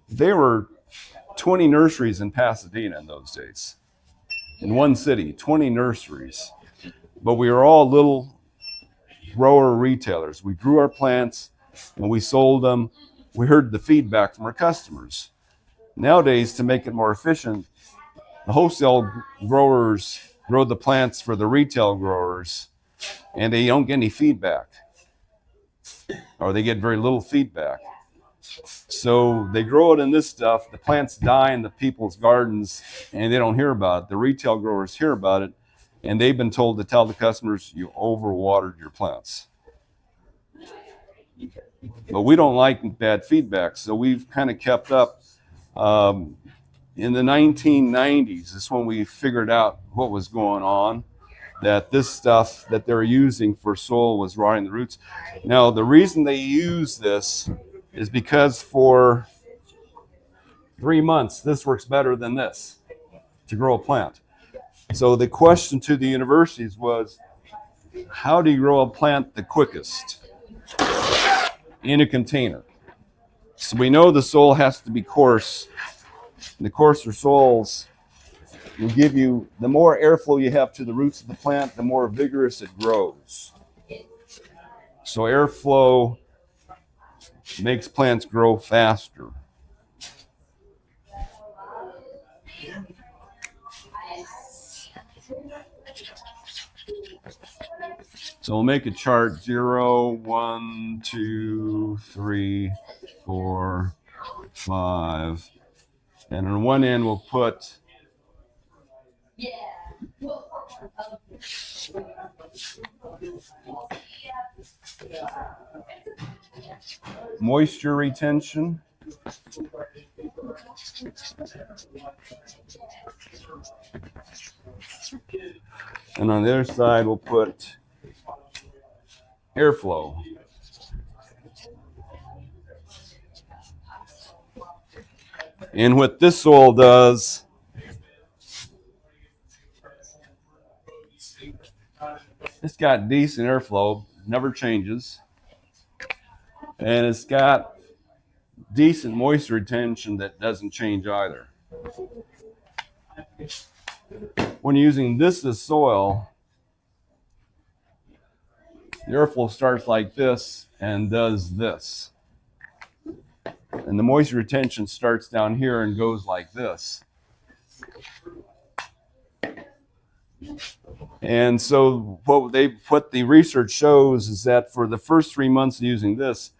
there were 20 nurseries in Pasadena in those days. In one city, 20 nurseries. But we were all little grower retailers. We grew our plants and we sold them. We heard the feedback from our customers. Nowadays, to make it more efficient, the wholesale growers grow the plants for the retail growers, and they don't get any feedback, or they get very little feedback. So they grow it in this stuff. The plants die in the people's gardens, and they don't hear about it. The retail growers hear about it, and they've been told to tell the customers, you overwatered your plants. But we don't like bad feedback, so we've kind of kept up. In the 1990s is when we figured out what was going on, that this stuff that they were using for soil was rotting the roots. Now, the reason they use this is because for 3 months, this works better than this to grow a plant. So the question to the universities was, how do you grow a plant the quickest in a container? So we know the soil has to be coarse. The coarser soils will give you, the more airflow you have to the roots of the plant, the more vigorous it grows. So airflow makes plants grow faster. So we'll make a chart 0, 1, 2, 3, 4, 5. And on one end we'll put moisture retention. And on the other side we'll put airflow. And what this soil does, it's got decent airflow, never changes. And it's got decent moisture retention that doesn't change either. When you're using this as soil, the airflow starts like this and does this. And the moisture retention starts down here and goes like this. And so what the research shows is that for the first 3 months of using this,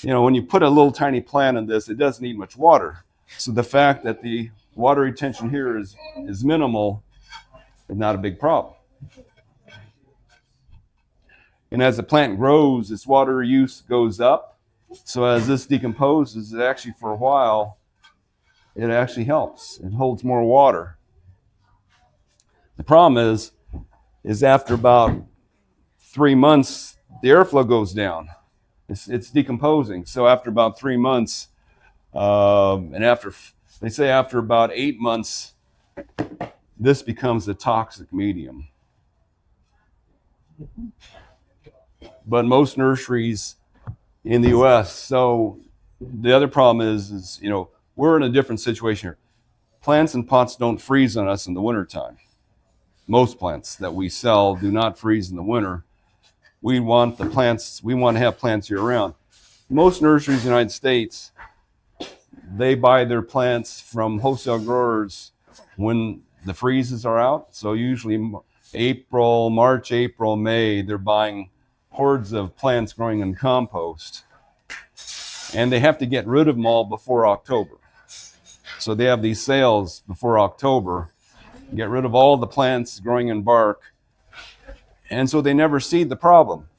when you put a little tiny plant in this, it doesn't need much water. So the fact that the water retention here is minimal is not a big problem. And as the plant grows, its water use goes up. So as this decomposes, it actually, for a while, it actually helps. It holds more water. The problem is after about 3 months, the airflow goes down. It's decomposing. So after about 3 months, and they say after about 8 months, this becomes a toxic medium. But most nurseries in the U.S. So the other problem is we're in a different situation here. Plants and pots don't freeze on us in the wintertime. Most plants that we sell do not freeze in the winter. We want to have plants year round. Most nurseries in the United States, they buy their plants from wholesale growers when the freezes are out. So usually March, April, May, they're buying hordes of plants growing in compost, and they have to get rid of them all before October. So they have these sales before October, get rid of all the plants growing in bark, and so they never seed the problem.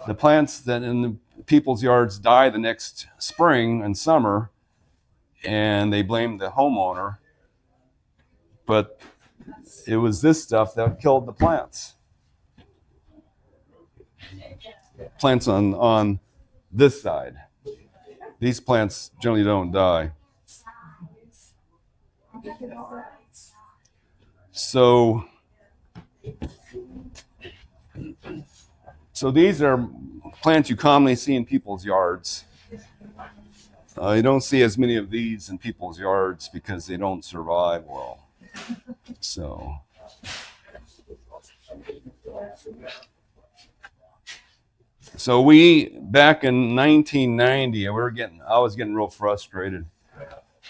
The plants that in the people's yards die the next spring and summer, and they blame the homeowner, but it was this stuff that killed the plants. Plants on this side. These plants generally don't die. So these are plants you commonly see in people's yards. You don't see as many of these in people's yards because they don't survive well. So we, back in 1990, I was getting real frustrated.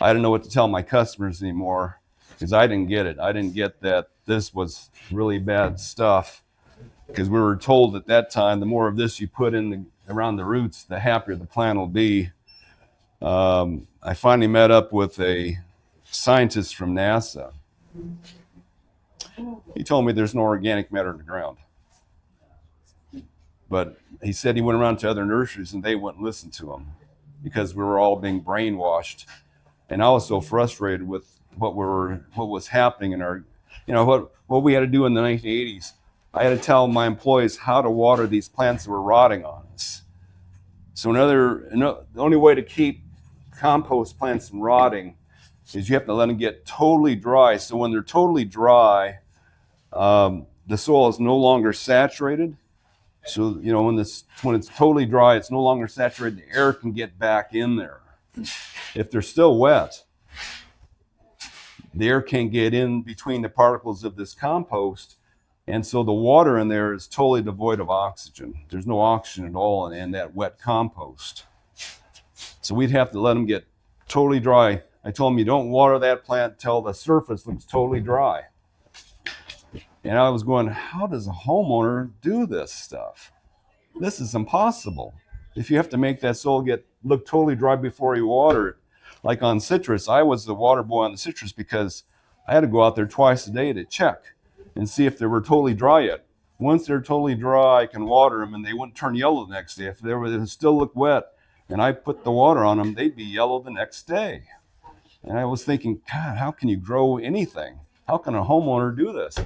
I didn't know what to tell my customers anymore because I didn't get it. I didn't get that this was really bad stuff, because we were told at that time, the more of this you put in around the roots, the happier the plant will be. I finally met up with a scientist from NASA. He told me there's no organic matter in the ground. But he said he went around to other nurseries and they wouldn't listen to him because we were all being brainwashed. And I was so frustrated with what was happening in our, what we had to do in the 1980s. I had to tell my employees how to water these plants that were rotting on us. So the only way to keep compost plants from rotting is you have to let them get totally dry. So when they're totally dry, the soil is no longer saturated. So, when it's totally dry, it's no longer saturated, the air can get back in there. If they're still wet, the air can't get in between the particles of this compost, and so the water in there is totally devoid of oxygen. There's no oxygen at all in that wet compost. So we'd have to let them get totally dry. I told them, you don't water that plant till the surface looks totally dry. And I was going, how does a homeowner do this stuff? This is impossible. If you have to make that soil look totally dry before you water it, like on citrus, I was the water boy on the citrus because I had to go out there twice a day to check and see if they were totally dry yet. Once they're totally dry, I can water them and they wouldn't turn yellow the next day. If they would still look wet and I put the water on them, they'd be yellow the next day. And I was thinking, God, how can you grow anything? How can a homeowner do this?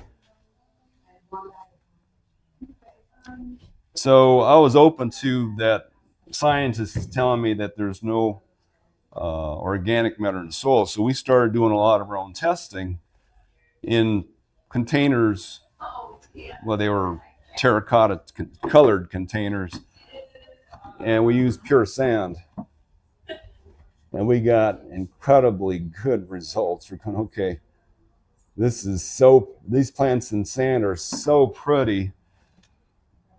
So I was open to that. Scientists telling me that there's no organic matter in the soil. So we started doing a lot of our own testing in containers. Well, they were terracotta colored containers. And we used pure sand. And we got incredibly good results. We're going, okay, these plants in sand are so pretty.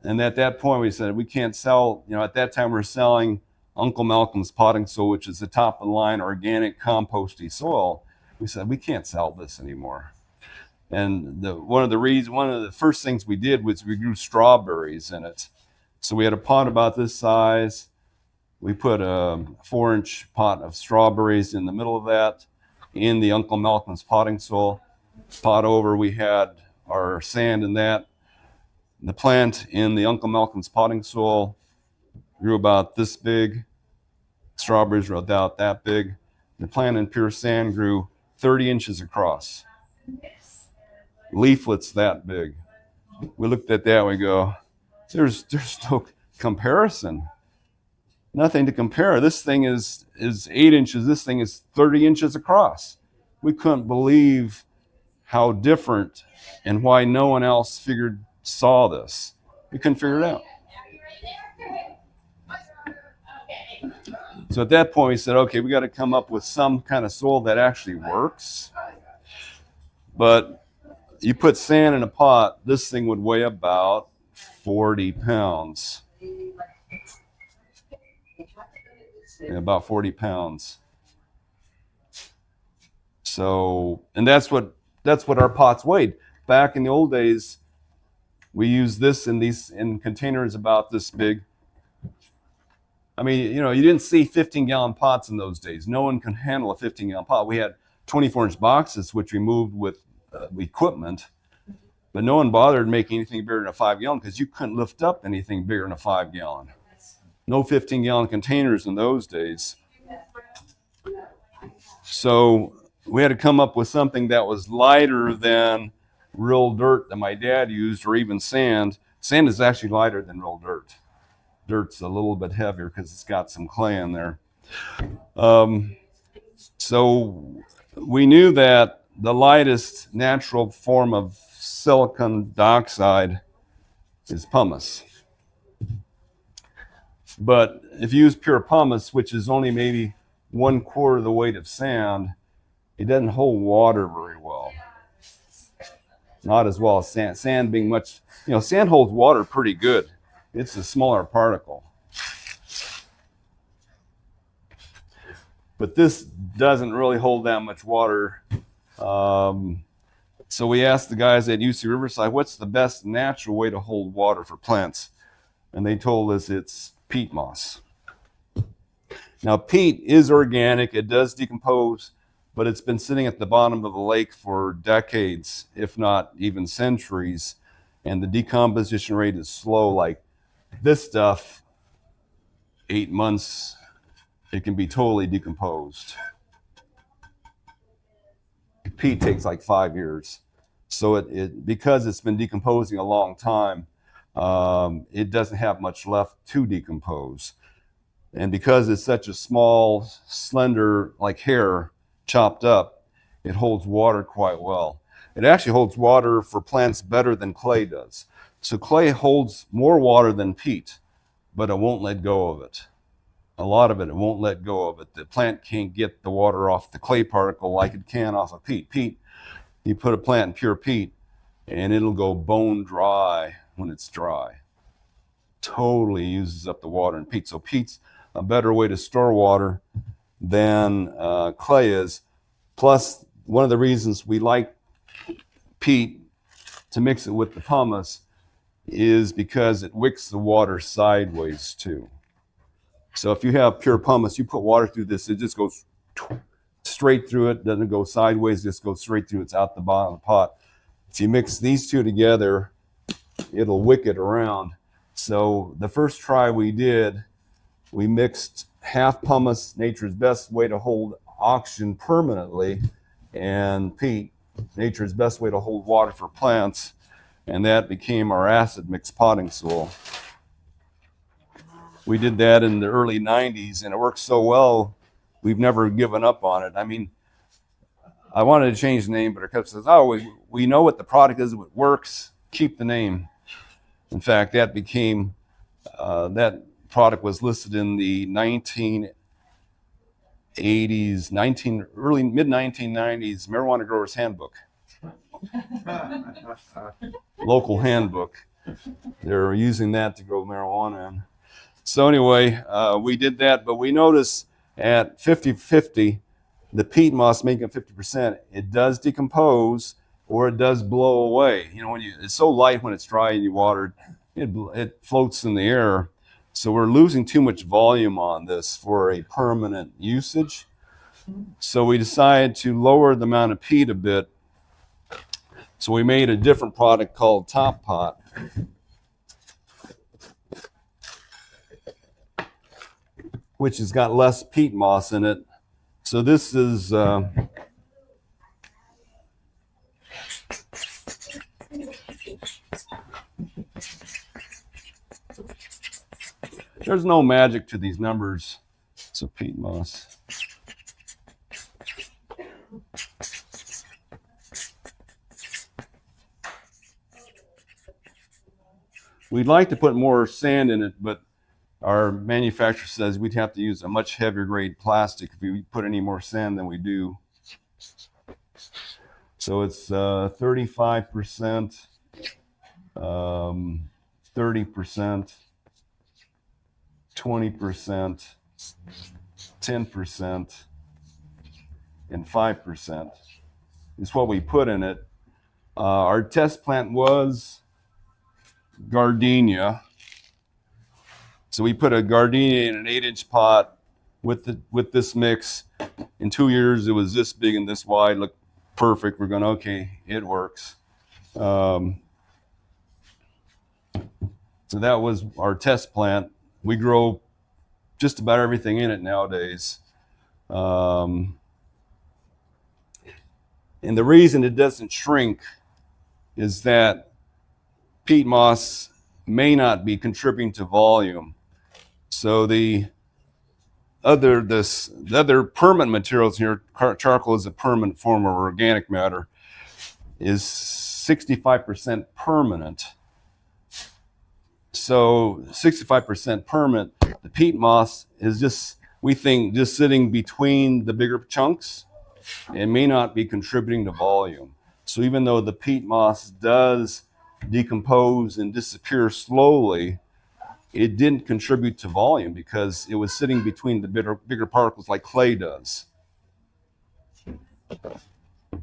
And at that point, we said, we can't sell, at that time, we're selling Uncle Malcolm's potting soil, which is the top of the line organic composty soil. We said, we can't sell this anymore. And one of the first things we did was we grew strawberries in it. So we had a pot about this size. We put a 4-inch pot of strawberries in the middle of that, in the Uncle Malcolm's potting soil. Pot over, we had our sand in that. The plant in the Uncle Malcolm's potting soil grew about this big. Strawberries were about that big. The plant in pure sand grew 30 inches across. Leaflets that big. We looked at that and we go, there's no comparison. Nothing to compare. This thing is 8 inches. This thing is 30 inches across. We couldn't believe how different and why no one else saw this. We couldn't figure it out. So at that point we said, okay, we got to come up with some kind of soil that actually works. But you put sand in a pot, this thing would weigh about 40 pounds. Yeah, about 40 pounds. So, and that's what our pots weighed. Back in the old days, we used this in containers about this big. I mean, you didn't see 15-gallon pots in those days. No one can handle a 15-gallon pot. We had 24-inch boxes, which we moved with equipment, but no one bothered making anything bigger than a 5-gallon because you couldn't lift up anything bigger than a 5-gallon. No 15-gallon containers in those days. So we had to come up with something that was lighter than real dirt that my dad used, or even sand. Sand is actually lighter than real dirt. Dirt's a little bit heavier because it's got some clay in there. So we knew that the lightest natural form of silicon dioxide is pumice. But if you use pure pumice, which is only maybe 1/4 the weight of sand, it doesn't hold water very well. Not as well as sand. Sand being much, sand holds water pretty good. It's a smaller particle. But this doesn't really hold that much water. So we asked the guys at UC Riverside, what's the best natural way to hold water for plants? And they told us it's peat moss. Now, peat is organic. It does decompose, but it's been sitting at the bottom of the lake for decades, if not even centuries. And the decomposition rate is slow. Like this stuff, 8 months, it can be totally decomposed. Peat takes like 5 years. So it because it's been decomposing a long time, it doesn't have much left to decompose. And because it's such a small, slender, like hair, chopped up, it holds water quite well. It actually holds water for plants better than clay does. So clay holds more water than peat, but it won't let go of it. A lot of it won't let go of it. The plant can't get the water off the clay particle like it can off of peat. Peat, you put a plant in pure peat, and it'll go bone dry when it's dry. Totally uses up the water in peat. So peat's a better way to store water than clay is. Plus, one of the reasons we like peat to mix it with the pumice is because it wicks the water sideways too. So if you have pure pumice, you put water through this, it just goes straight through it, doesn't go sideways, just goes straight through, it's out the bottom of the pot. If you mix these two together, it'll wick it around. So the first try we did, we mixed half pumice, nature's best way to hold oxygen permanently, and peat, nature's best way to hold water for plants, and that became our acid mix potting soil. We did that in the early 90s, and it worked so well, we've never given up on it. I mean, I wanted to change the name, but our company says, oh, we know what the product is, it works, keep the name. In fact, that became, that product was listed in the 1980s, early, mid-1990s Marijuana Growers Handbook. Local handbook. They're using that to grow marijuana in. So anyway, we did that, but we noticed at 50-50, the peat moss making 50%, it does decompose or it does blow away. You know, when it's so light when it's dry and you water it, it floats in the air. So we're losing too much volume on this for a permanent usage. So we decided to lower the amount of peat a bit. So we made a different product called Top Pot. Which has got less peat moss in it. So this is there's no magic to these numbers. So peat moss. We'd like to put more sand in it, but our manufacturer says we'd have to use a much heavier grade plastic if we put any more sand than we do. So it's 35%, 30%, 20%, 10%, and 5% is what we put in it. Our test plant was gardenia. So we put a gardenia in an 8-inch pot with this mix. In 2 years, it was this big and this wide, looked perfect. We're going, okay, it works. So that was our test plant. We grow just about everything in it nowadays. And the reason it doesn't shrink is that peat moss may not be contributing to volume. So the other permanent materials here, charcoal is a permanent form of organic matter, is 65% permanent. So 65% permanent, the peat moss is just, we think, just sitting between the bigger chunks. It may not be contributing to volume. So even though the peat moss does decompose and disappear slowly, it didn't contribute to volume because it was sitting between the bigger particles like clay does.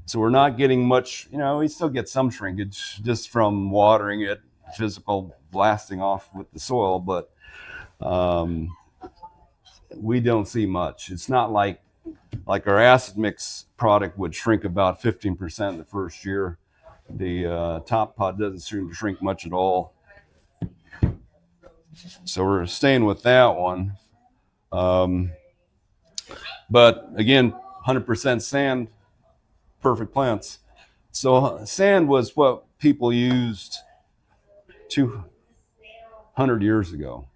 So we're not getting much, you know, we still get some shrinkage just from watering it, physical blasting off with the soil, but we don't see much. It's not like our acid mix product would shrink about 15% the first year. The Top Pot doesn't seem to shrink much at all. So we're staying with that one. But again, 100% sand, perfect plants. So sand was what people used 200 years ago.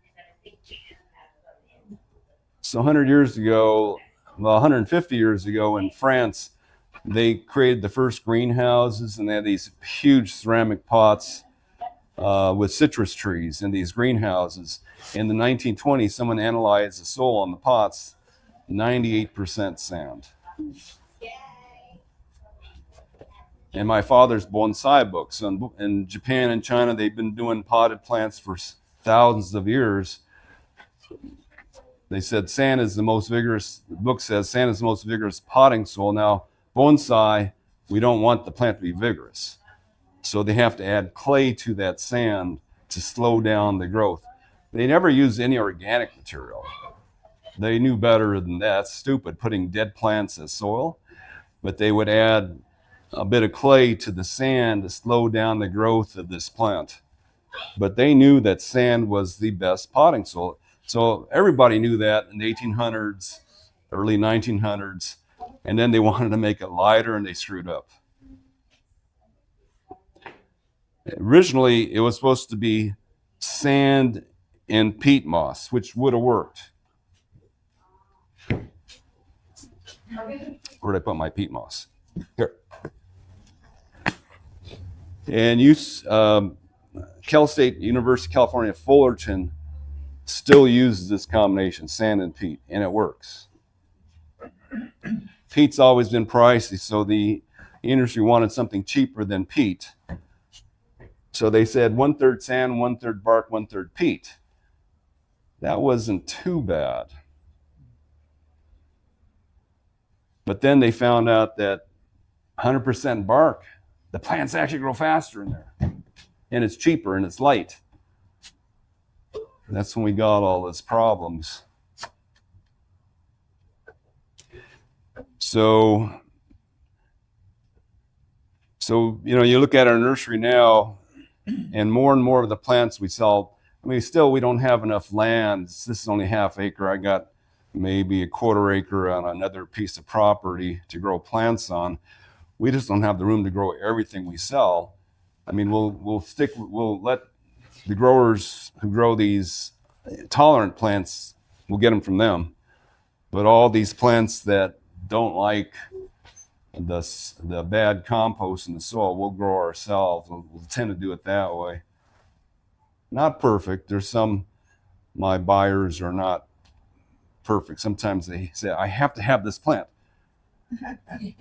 So 100 years ago, well, 150 years ago in France, they created the first greenhouses, and they had these huge ceramic pots with citrus trees in these greenhouses. In the 1920s, someone analyzed the soil on the pots, 98% sand. And my father's bonsai books. So in Japan and China, they've been doing potted plants for thousands of years. They said sand is the most vigorous, the book says sand is the most vigorous potting soil. Now, bonsai, we don't want the plant to be vigorous. So they have to add clay to that sand to slow down the growth. They never used any organic material. They knew better than that. It's stupid putting dead plants as soil, but they would add a bit of clay to the sand to slow down the growth of this plant. But they knew that sand was the best potting soil. So everybody knew that in the 1800s, early 1900s, and then they wanted to make it lighter and they screwed up. Originally, it was supposed to be sand and peat moss, which would have worked. Where'd I put my peat moss? Here. And Cal State University of California, Fullerton still uses this combination, sand and peat, and it works. Peat's always been pricey, so the industry wanted something cheaper than peat. So they said 1/3 sand, 1/3 bark, 1/3 peat. That wasn't too bad. But then they found out that 100% bark, the plants actually grow faster in there. And it's cheaper and it's light. That's when we got all these problems. So you look at our nursery now, and more of the plants we sell, we don't have enough land. This is only half acre. I got maybe a 1/4 acre on another piece of property to grow plants on. We just don't have the room to grow everything we sell. We'll let the growers who grow these tolerant plants, we'll get them from them. But all these plants that don't like the bad compost in the soil, we'll grow ourselves. We'll tend to do it that way. Not perfect. There's some, my buyers are not perfect. Sometimes they say, I have to have this plant.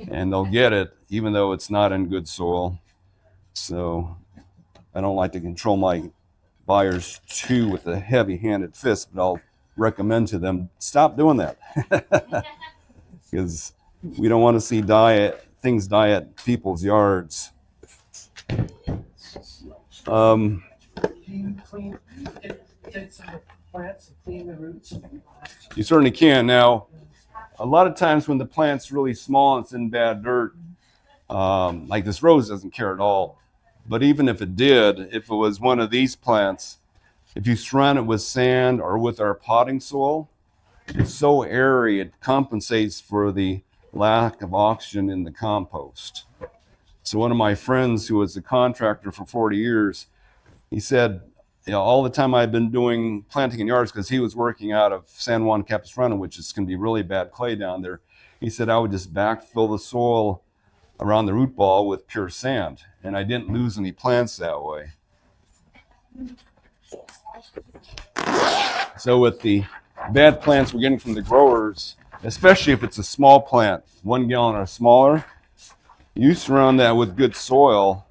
And they'll get it even though it's not in good soil. So I don't like to control my buyers too with a heavy-handed fist, but I'll recommend to them, stop doing that. Because we don't want to see things die at people's yards. Do you take some plants and clean the roots? You certainly can. Now, a lot of times when the plant's really small and it's in bad dirt, like this rose doesn't care at all. But even if it did, if it was one of these plants, if you surround it with sand or with our potting soil, it's so airy, it compensates for the lack of oxygen in the compost. So one of my friends who was a contractor for 40 years, he said, all the time I've been doing planting in yards, because he was working out of San Juan Capistrano, which is going to be really bad clay down there. He said, I would just backfill the soil around the root ball with pure sand, and I didn't lose any plants that way. So with the bad plants we're getting from the growers, especially if it's a small plant, 1 gallon or smaller, you surround that with good soil,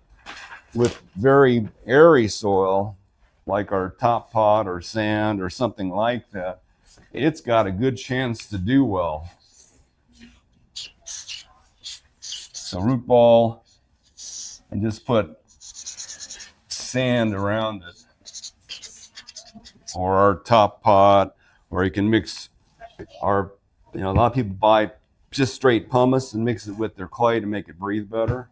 with very airy soil, like our top pot or sand or something like that, it's got a good chance to do well. So root ball, and just put sand around it. Or our top pot, or you can mix a lot of people buy just straight pumice and mix it with their clay to make it breathe better.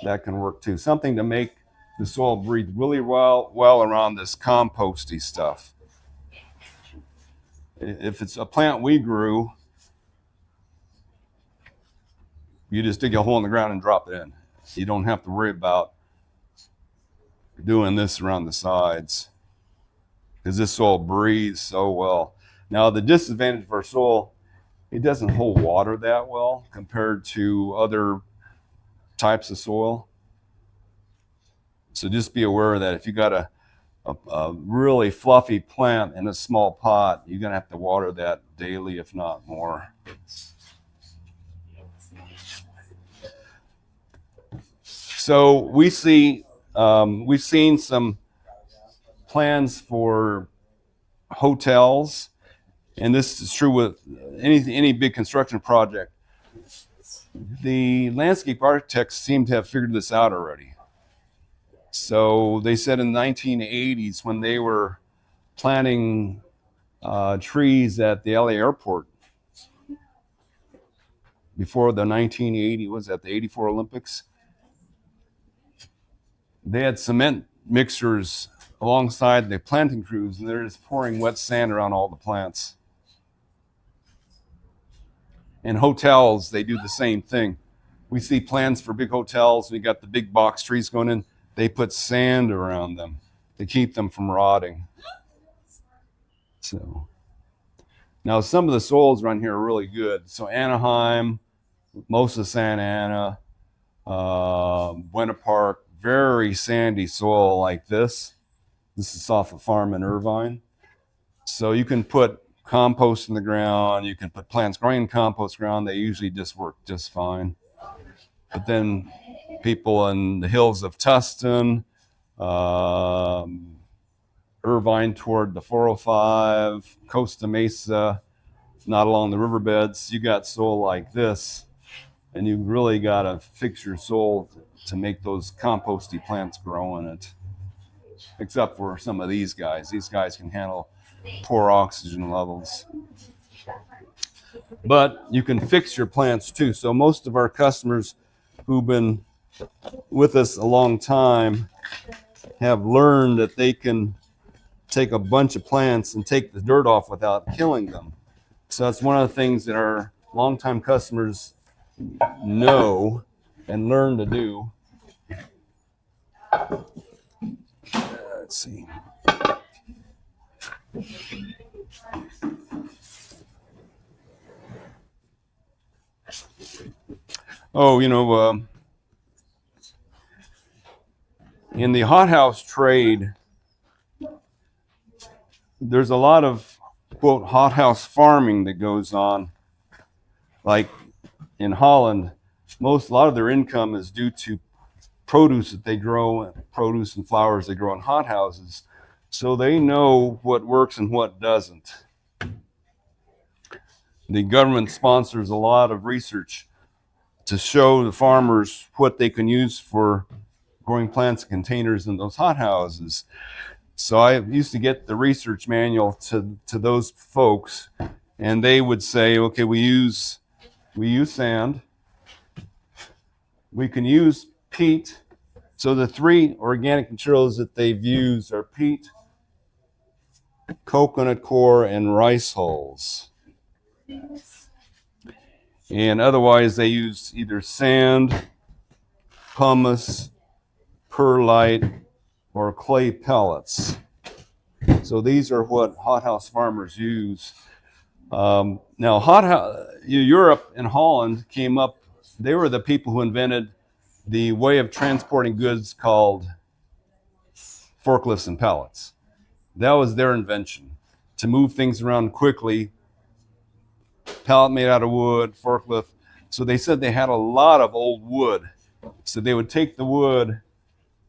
That can work too. Something to make the soil breathe really well around this composty stuff. If it's a plant we grew, you just dig a hole in the ground and drop it in. You don't have to worry about doing this around the sides, because this soil breathes so well. Now, the disadvantage of our soil, it doesn't hold water that well compared to other types of soil. So just be aware that if you got a really fluffy plant in a small pot, you're gonna have to water that daily, if not more. So we've seen some plans for hotels, and this is true with any big construction project. The landscape architects seem to have figured this out already. So they said in the 1980s when they were planting trees at the LA airport before the 1980, was that the 84 Olympics? They had cement mixers alongside the planting crews, and they're just pouring wet sand around all the plants. In hotels, they do the same thing. We see plans for big hotels, and you got the big box trees going in. They put sand around them to keep them from rotting. So now some of the soils around here are really good. So Anaheim, most of Santa Ana, Buena Park, very sandy soil like this. This is off a farm in Irvine. So you can put compost in the ground. You can put plants growing in compost ground. They usually just work just fine. But then people in the hills of Tustin, Irvine toward the 405, Costa Mesa, not along the riverbeds, you got soil like this, and you really got to fix your soil to make those composty plants grow in it. Except for some of these guys. These guys can handle poor oxygen levels. But you can fix your plants too. So most of our customers who've been with us a long time have learned that they can take a bunch of plants and take the dirt off without killing them. So that's one of the things that our longtime customers know and learn to do. Let's see. Oh, in the hothouse trade, there's a lot of, quote, hothouse farming that goes on. Like in Holland, a lot of their income is due to produce that they grow, produce and flowers they grow in hothouses. So they know what works and what doesn't. The government sponsors a lot of research to show the farmers what they can use for growing plants and containers in those hothouses. So I used to get the research manual to those folks, and they would say, okay, we use sand, we can use peat. So the three organic materials that they've used are peat, coconut coir, and rice hulls. And otherwise they use either sand, pumice, perlite, or clay pellets. So these are what hothouse farmers use. Now, Europe and Holland came up, they were the people who invented the way of transporting goods called forklifts and pallets. That was their invention, to move things around quickly. Pallet made out of wood, forklift. So they said they had a lot of old wood. So they would take the wood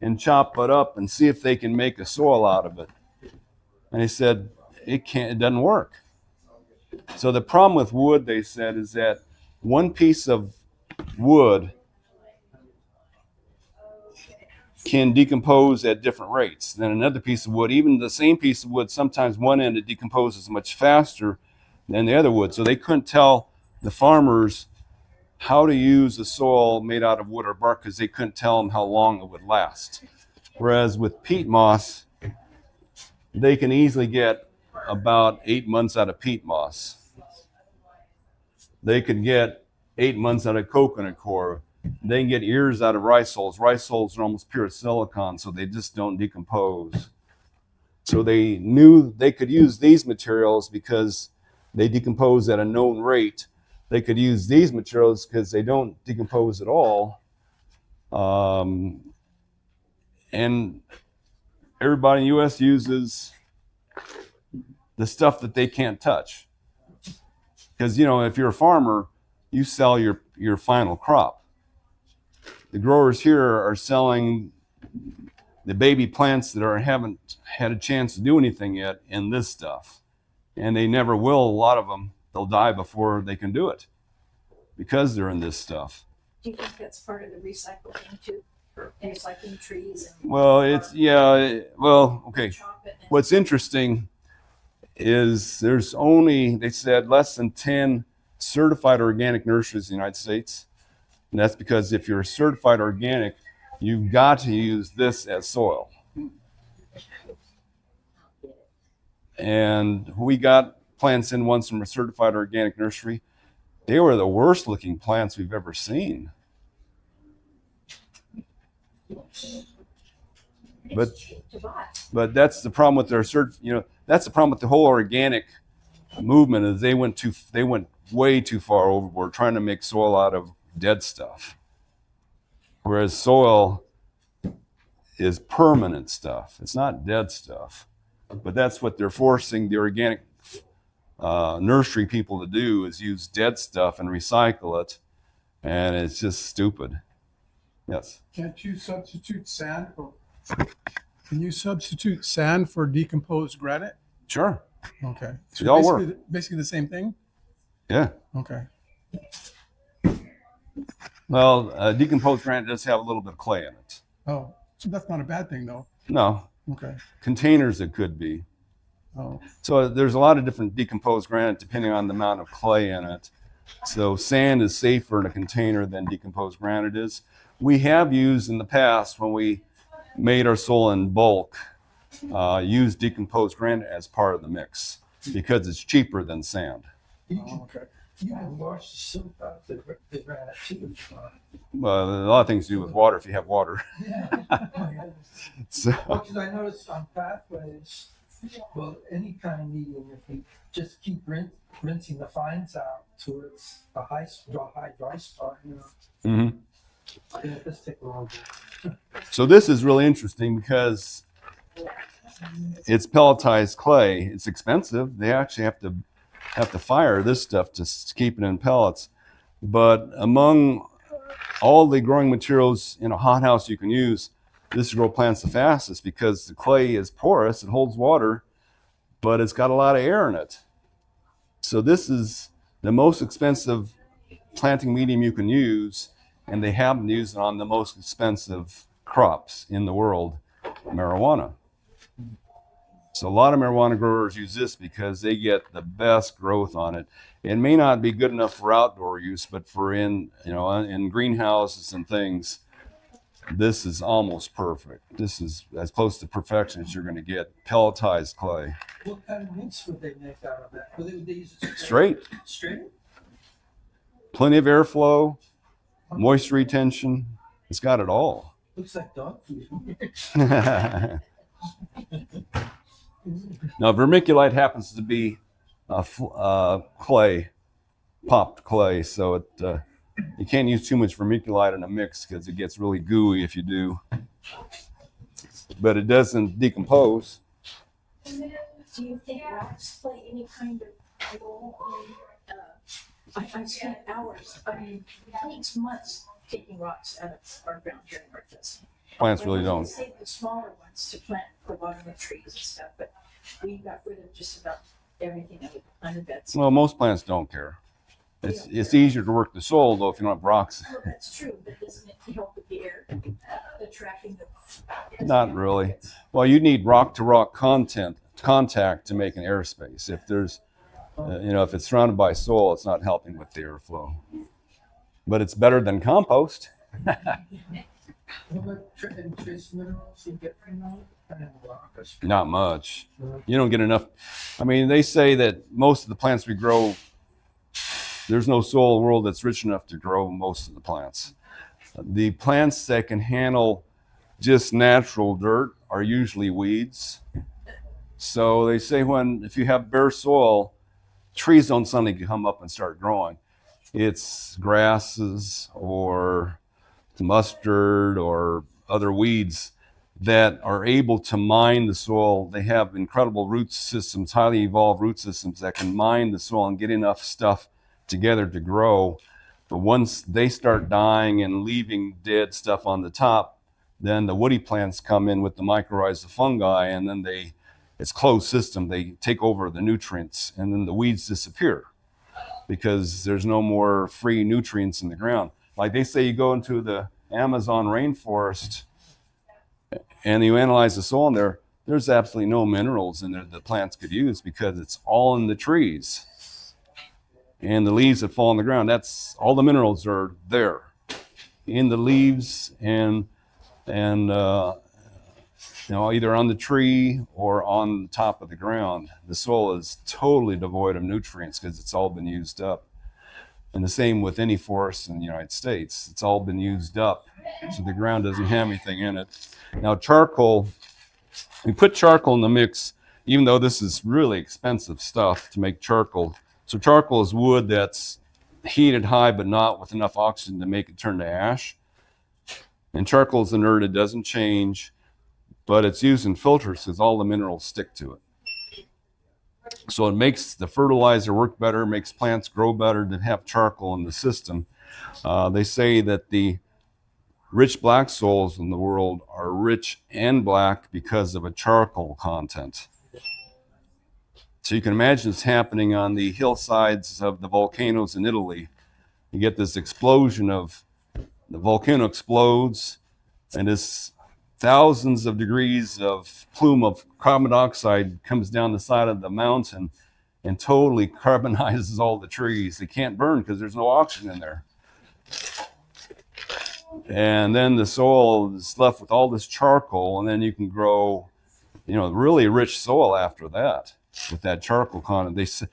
and chop it up and see if they can make a soil out of it. And they said, it doesn't work. So the problem with wood, they said, is that one piece of wood can decompose at different rates than another piece of wood. Even the same piece of wood, sometimes one end it decomposes much faster than the other wood. So they couldn't tell the farmers how to use a soil made out of wood or bark because they couldn't tell them how long it would last. Whereas with peat moss, they can easily get about 8 months out of peat moss. They could get 8 months out of coconut coir. They can get years out of rice hulls. Rice hulls are almost pure silicon, so they just don't decompose. So they knew they could use these materials because they decompose at a known rate. They could use these materials because they don't decompose at all. And everybody in the U.S. uses the stuff that they can't touch. Because, if you're a farmer, you sell your final crop. The growers here are selling the baby plants that haven't had a chance to do anything yet in this stuff. And they never will, a lot of them. They'll die before they can do it because they're in this stuff. Do you think that's part of the recycle thing too? recycling trees and Well, okay. chop it and What's interesting is there's only, they said, less than 10 certified organic nurseries in the United States. And that's because if you're certified organic, you've got to use this as soil. And we got plants in once from a certified organic nursery. They were the worst looking plants we've ever seen. But it's cheap to buy. But that's the problem with their that's the problem with the whole organic movement is they went way too far overboard trying to make soil out of dead stuff. Whereas soil is permanent stuff. It's not dead stuff. But that's what they're forcing the organic nursery people to do is use dead stuff and recycle it. And it's just stupid. Yes. Can't you substitute sand for? Can you substitute sand for decomposed granite? Sure. Okay. They all basically, work. basically the same thing? Yeah. Okay. Well, decomposed granite does have a little bit of clay in it. Oh, so that's not a bad thing though. No. Okay. Containers it could be. Oh, So there's a lot of different decomposed granite depending on the amount of clay in it. So sand is safer in a container than decomposed granite is. We have used in the past when we made our soil in bulk, used decomposed granite as part of the mix because it's cheaper than sand. okay. You can wash the soap out the granite too. Well, a lot of things to do with water if you have water. Yeah. So, Well, because I noticed on pathways, well, any kind of medium, if you just keep rinsing the fines out towards a high dry spot, you know, mhm. yeah, this take a long time. So this is really interesting because it's pelletized clay. It's expensive. They actually have to fire this stuff to keep it in pellets. But among all the growing materials in a hothouse you can use, this grow plants the fastest because the clay is porous, it holds water, but it's got a lot of air in it. So this is the most expensive planting medium you can use, and they happen to use it on the most expensive crops in the world, marijuana. So a lot of marijuana growers use this because they get the best growth on it. It may not be good enough for outdoor use, but for in greenhouses and things, this is almost perfect. This is as close to perfection as you're going to get. Pelletized clay. What kind of rinse would they make out of that? Would they use it Straight. Straight? Plenty of airflow, moisture retention. It's got it all. Looks like dog food. Now, vermiculite happens to be clay, popped clay, so you can't use too much vermiculite in a mix because it gets really gooey if you do. But it doesn't decompose. Do you think rocks play any kind of role in, I've spent hours, it takes months taking rocks out of our ground here in North Tustin. Plants really We don't. save the smaller ones to plant the bottom of trees and stuff, but we got rid of just about everything that would under beds. Well, most plants don't care. It's easier to work the soil though if you don't have rocks. Well, that's true, but doesn't it help with the air, the tracking the? Not really. Well, you need rock to rock contact to make an airspace. If there's, if it's surrounded by soil, it's not helping with the airflow. But it's better than compost. What about trace minerals you get from that? I don't know, rock or stone. Not much. You don't get enough. I mean, they say that most of the plants we grow, there's no soil in the world that's rich enough to grow most of the plants. The plants that can handle just natural dirt are usually weeds. So they say if you have bare soil, trees don't suddenly come up and start growing. It's grasses or mustard or other weeds that are able to mine the soil. They have incredible root systems, highly evolved root systems that can mine the soil and get enough stuff together to grow. But once they start dying and leaving dead stuff on the top, then the woody plants come in with the mycorrhizal fungi, and then it's closed system. They take over the nutrients, and then the weeds disappear because there's no more free nutrients in the ground. Like they say, you go into the Amazon rainforest And you analyze the soil in there, there's absolutely no minerals in there that plants could use because it's all in the trees. And the leaves that fall on the ground, that's all the minerals are there in the leaves and either on the tree or on the top of the ground. The soil is totally devoid of nutrients because it's all been used up. And the same with any forest in the United States. It's all been used up, so the ground doesn't have anything in it. Now charcoal, we put charcoal in the mix, even though this is really expensive stuff to make charcoal. So charcoal is wood that's heated high but not with enough oxygen to make it turn to ash. And charcoal is inert, it doesn't change, but it's used in filters because all the minerals stick to it. So it makes the fertilizer work better, makes plants grow better to have charcoal in the system. They say that the rich black soils in the world are rich and black because of a charcoal content. So you can imagine it's happening on the hillsides of the volcanoes in Italy. You get this explosion of, the volcano explodes, and this thousands of degrees of plume of carbon dioxide comes down the side of the mountain and totally carbonizes all the trees. They can't burn because there's no oxygen in there. And then the soil is left with all this charcoal, and then you can grow, really rich soil after that with that charcoal content. They say,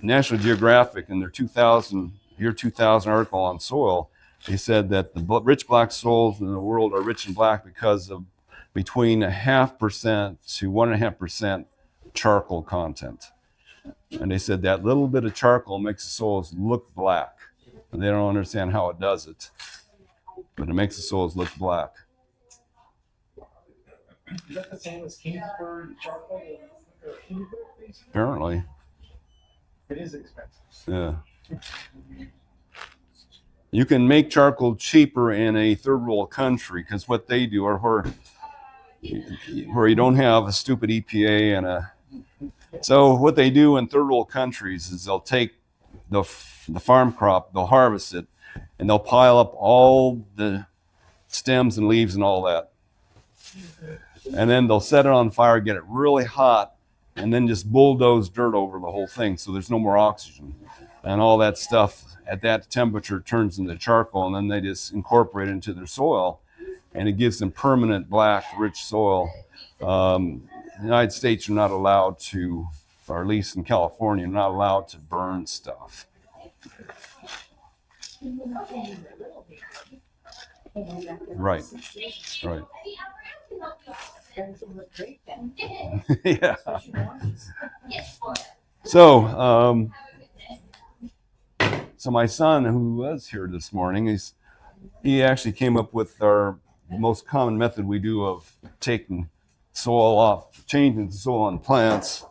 National Geographic in their 2000 article on soil, they said that the rich black soils in the world are rich and black because of between 0.5% to 1.5% charcoal content. And they said that little bit of charcoal makes the soils look black. And they don't understand how it does it, but it makes the soils look black. Is that the same as Kingsford charcoal? Apparently. It is expensive. Yeah. You can make charcoal cheaper in a third world country because what they do, or where you don't have a stupid EPA so what they do in third world countries is they'll take the farm crop, they'll harvest it, and they'll pile up all the stems and leaves and all that. And then they'll set it on fire, get it really hot, and then just bulldoze dirt over the whole thing so there's no more oxygen. And all that stuff at that temperature turns into charcoal, and then they just incorporate it into their soil, and it gives them permanent black, rich soil. The United States are not allowed to, or at least in California, not allowed to burn stuff. Right. Everything looked great then. Yeah. Especially oranges. So my son, who was here this morning, he actually came up with our most common method we do of taking soil off, changing the soil on plants.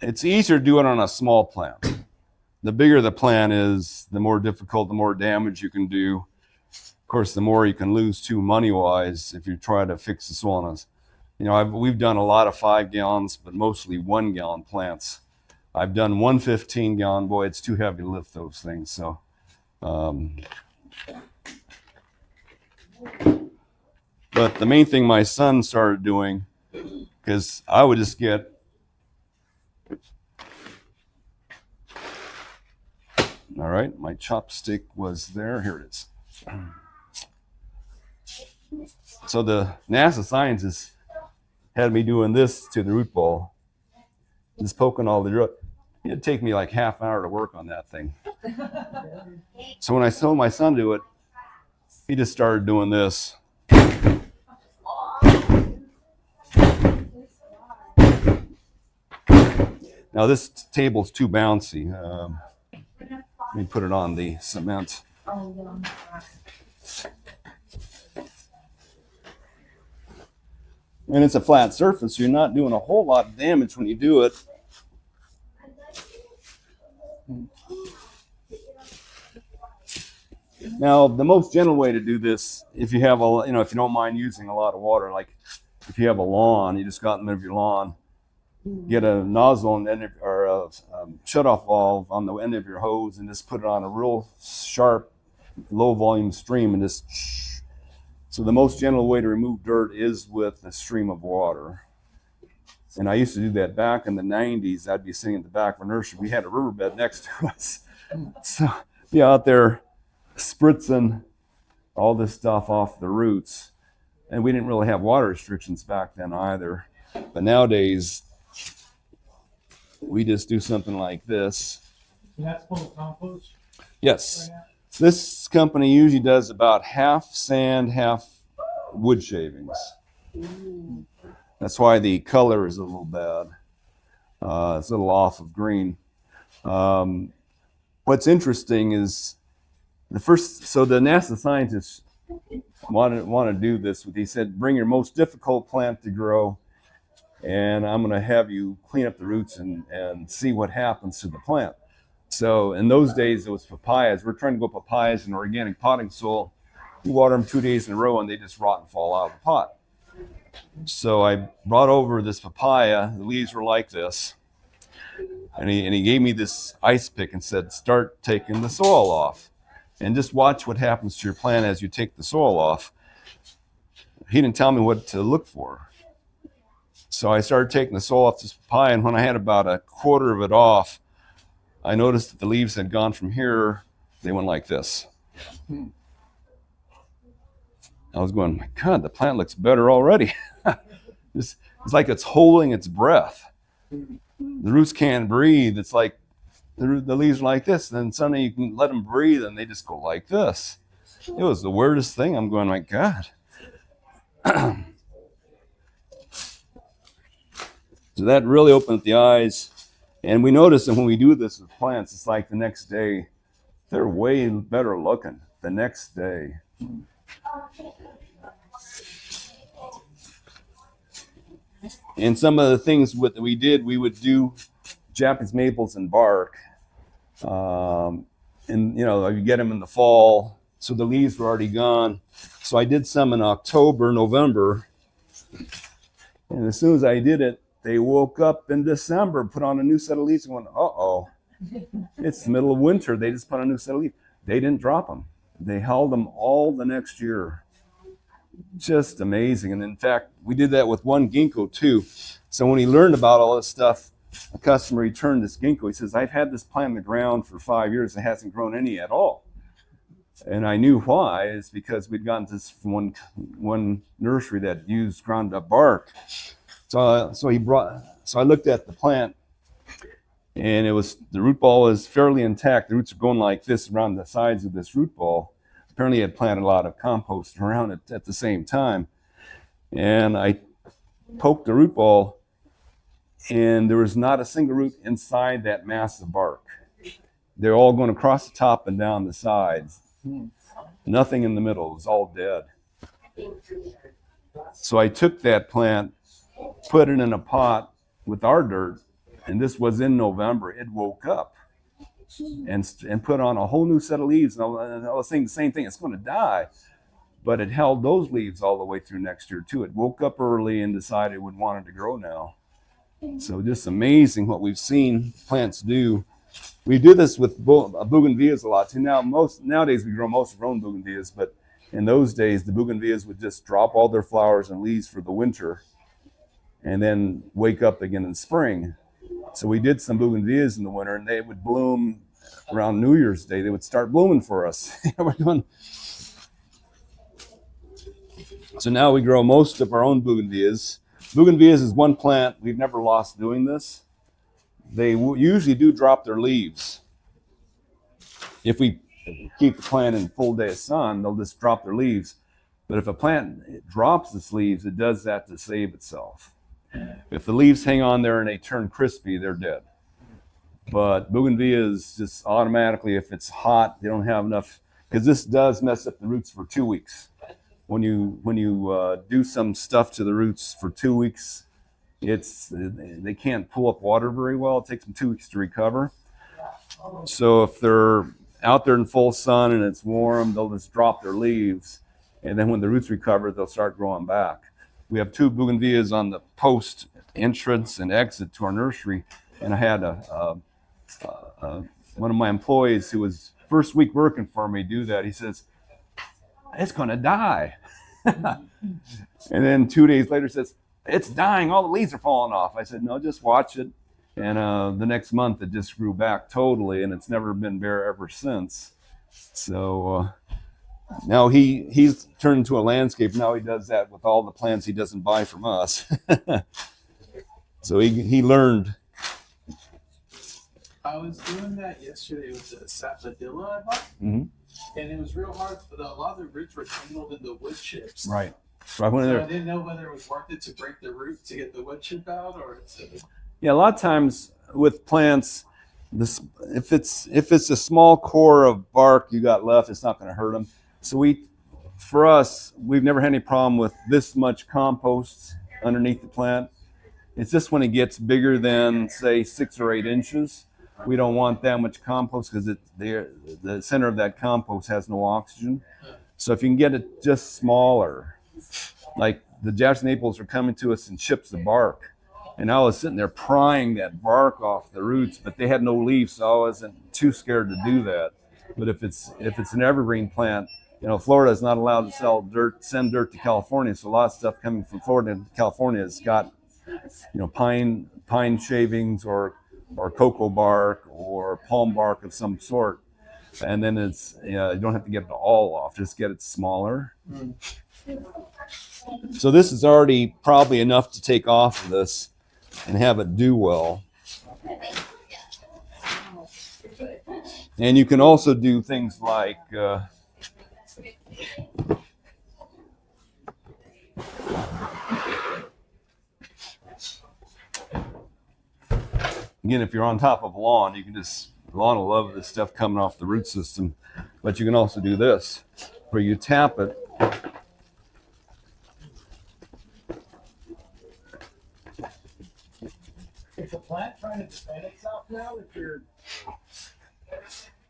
It's easier to do it on a small plant. The bigger the plant is, the more difficult, the more damage you can do. Of course, the more you can lose too money-wise if you try to fix the soil on us. We've done a lot of 5 gallons, but mostly 1 gallon plants. I've done 1 15-gallon. Boy, it's too heavy to lift those things. So, but the main thing my son started doing, because I would just get, all right, my chopstick was there. Here it is. So the NASA scientists had me doing this to the root ball, just poking all the root. It'd take me like half an hour to work on that thing. So when I told my son to do it, he just started doing this. Now this table's too bouncy. Let me put it on the cement. And it's a flat surface, so you're not doing a whole lot of damage when you do it. Now, the most general way to do this, if you have if you don't mind using a lot of water, like if you have a lawn, you just got in the middle of your lawn, get a nozzle on the end or a shut-off valve on the end of your hose, and just put it on a real sharp low volume stream and just, so the most gentle way to remove dirt is with a stream of water. And I used to do that back in the 90s. I'd be sitting at the back of a nursery. We had a riverbed next to us. So be out there spritzing all this stuff off the roots. And we didn't really have water restrictions back then either. But nowadays, we just do something like this. And that's full of compost? Yes. This company usually does about half sand, half wood shavings. That's why the color is a little bad. It's a little off of green. What's interesting is the NASA scientists want to do this. He said, bring your most difficult plant to grow, and I'm going to have you clean up the roots and see what happens to the plant. So in those days, it was papayas. We're trying to grow papayas in organic potting soil. You water them 2 days in a row, and they just rot and fall out of the pot. So I brought over this papaya. The leaves were like this. And he gave me this ice pick and said, start taking the soil off. And just watch what happens to your plant as you take the soil off. He didn't tell me what to look for. So I started taking the soil off this papaya, and when I had about a quarter of it off, I noticed that the leaves had gone from here, they went like this. I was going, my God, the plant looks better already. It's like it's holding its breath. The roots can't breathe. It's like the leaves are like this. Then suddenly you can let them breathe and they just go like this. It was the weirdest thing. I'm going, my God. So that really opened the eyes. And we noticed that when we do this with plants, it's like the next day, they're way better looking the next day. And some of the things that we did, we would do Japanese maples and bark. And, you know, you get them in the fall, so the leaves were already gone. So I did some in October, November. And as soon as I did it, they woke up in December, put on a new set of leaves and went, uh-oh, it's the middle of winter. They just put on a new set of leaves. They didn't drop them. They held them all the next year. Just amazing. And in fact, we did that with one ginkgo too. So when he learned about all this stuff, a customer returned this ginkgo. He says, I've had this plant in the ground for 5 years. It hasn't grown any at all. And I knew why. It's because we'd gotten this from one nursery that used ground up bark. So I looked at the plant, and the root ball was fairly intact. The roots are going like this around the sides of this root ball. Apparently he had planted a lot of compost around it at the same time. And I poked the root ball, and there was not a single root inside that mass of bark. They're all going across the top and down the sides. Nothing in the middle. It was all dead. So I took that plant, put it in a pot with our dirt, and this was in November. It woke up and put on a whole new set of leaves. And I was saying the same thing, it's going to die. But it held those leaves all the way through next year too. It woke up early and decided it would want it to grow now. So just amazing what we've seen plants do. We do this with bougainvilleas a lot too. Nowadays we grow most of our own bougainvilleas, but in those days the bougainvilleas would just drop all their flowers and leaves for the winter and then wake up again in spring. So we did some bougainvilleas in the winter, and they would bloom around New Year's Day. They would start blooming for us. So now we grow most of our own bougainvilleas. Bougainvilleas is one plant we've never lost doing this. They usually do drop their leaves. If we keep the plant in full day of sun, they'll just drop their leaves. But if a plant drops its leaves, it does that to save itself. If the leaves hang on there and they turn crispy, they're dead. But bougainvilleas just automatically, if it's hot, they don't have enough, because this does mess up the roots for 2 weeks. When you do some stuff to the roots for 2 weeks, they can't pull up water very well. It takes them 2 weeks to recover. So if they're out there in full sun and it's warm, they'll just drop their leaves. And then when the roots recover, they'll start growing back. We have 2 bougainvilleas on the post entrance and exit to our nursery. And I had one of my employees who was first week working for me do that. He says, it's going to die. And then 2 days later says, it's dying. All the leaves are falling off. I said, no, just watch it. And the next month it just grew back totally, and it's never been bare ever since. So now he's turned into a landscaper. Now he does that with all the plants he doesn't buy from us. So he learned. I was doing that yesterday with the sapodilla I bought, Mm-hmm. and it was real hard. But a lot of the roots were tangled in the wood chips. Right. So I went in So there. I didn't know whether it was worth it to break the root to get the wood chip out, or Yeah, a lot of times with plants, if it's a small core of bark you got left, it's not going to hurt them. So we've never had any problem with this much compost underneath the plant. It's just when it gets bigger than, say, 6 or 8 inches, we don't want that much compost because the center of that compost has no oxygen. So if you can get it just smaller, like the Japanese maples are coming to us and chips the bark. And I was sitting there prying that bark off the roots, but they had no leaves, so I wasn't too scared to do that. But if it's an evergreen plant, Florida is not allowed to send dirt to California, so a lot of stuff coming from Florida to California has got, pine shavings or cocoa bark or palm bark of some sort. And then you don't have to get it all off, just get it smaller. So this is already probably enough to take off of this and have it do well. And you can also do things like again, if you're on top of a lawn, lawn will love this stuff coming off the root system. But you can also do this, where you tap it. is the plant trying to defend itself now if you're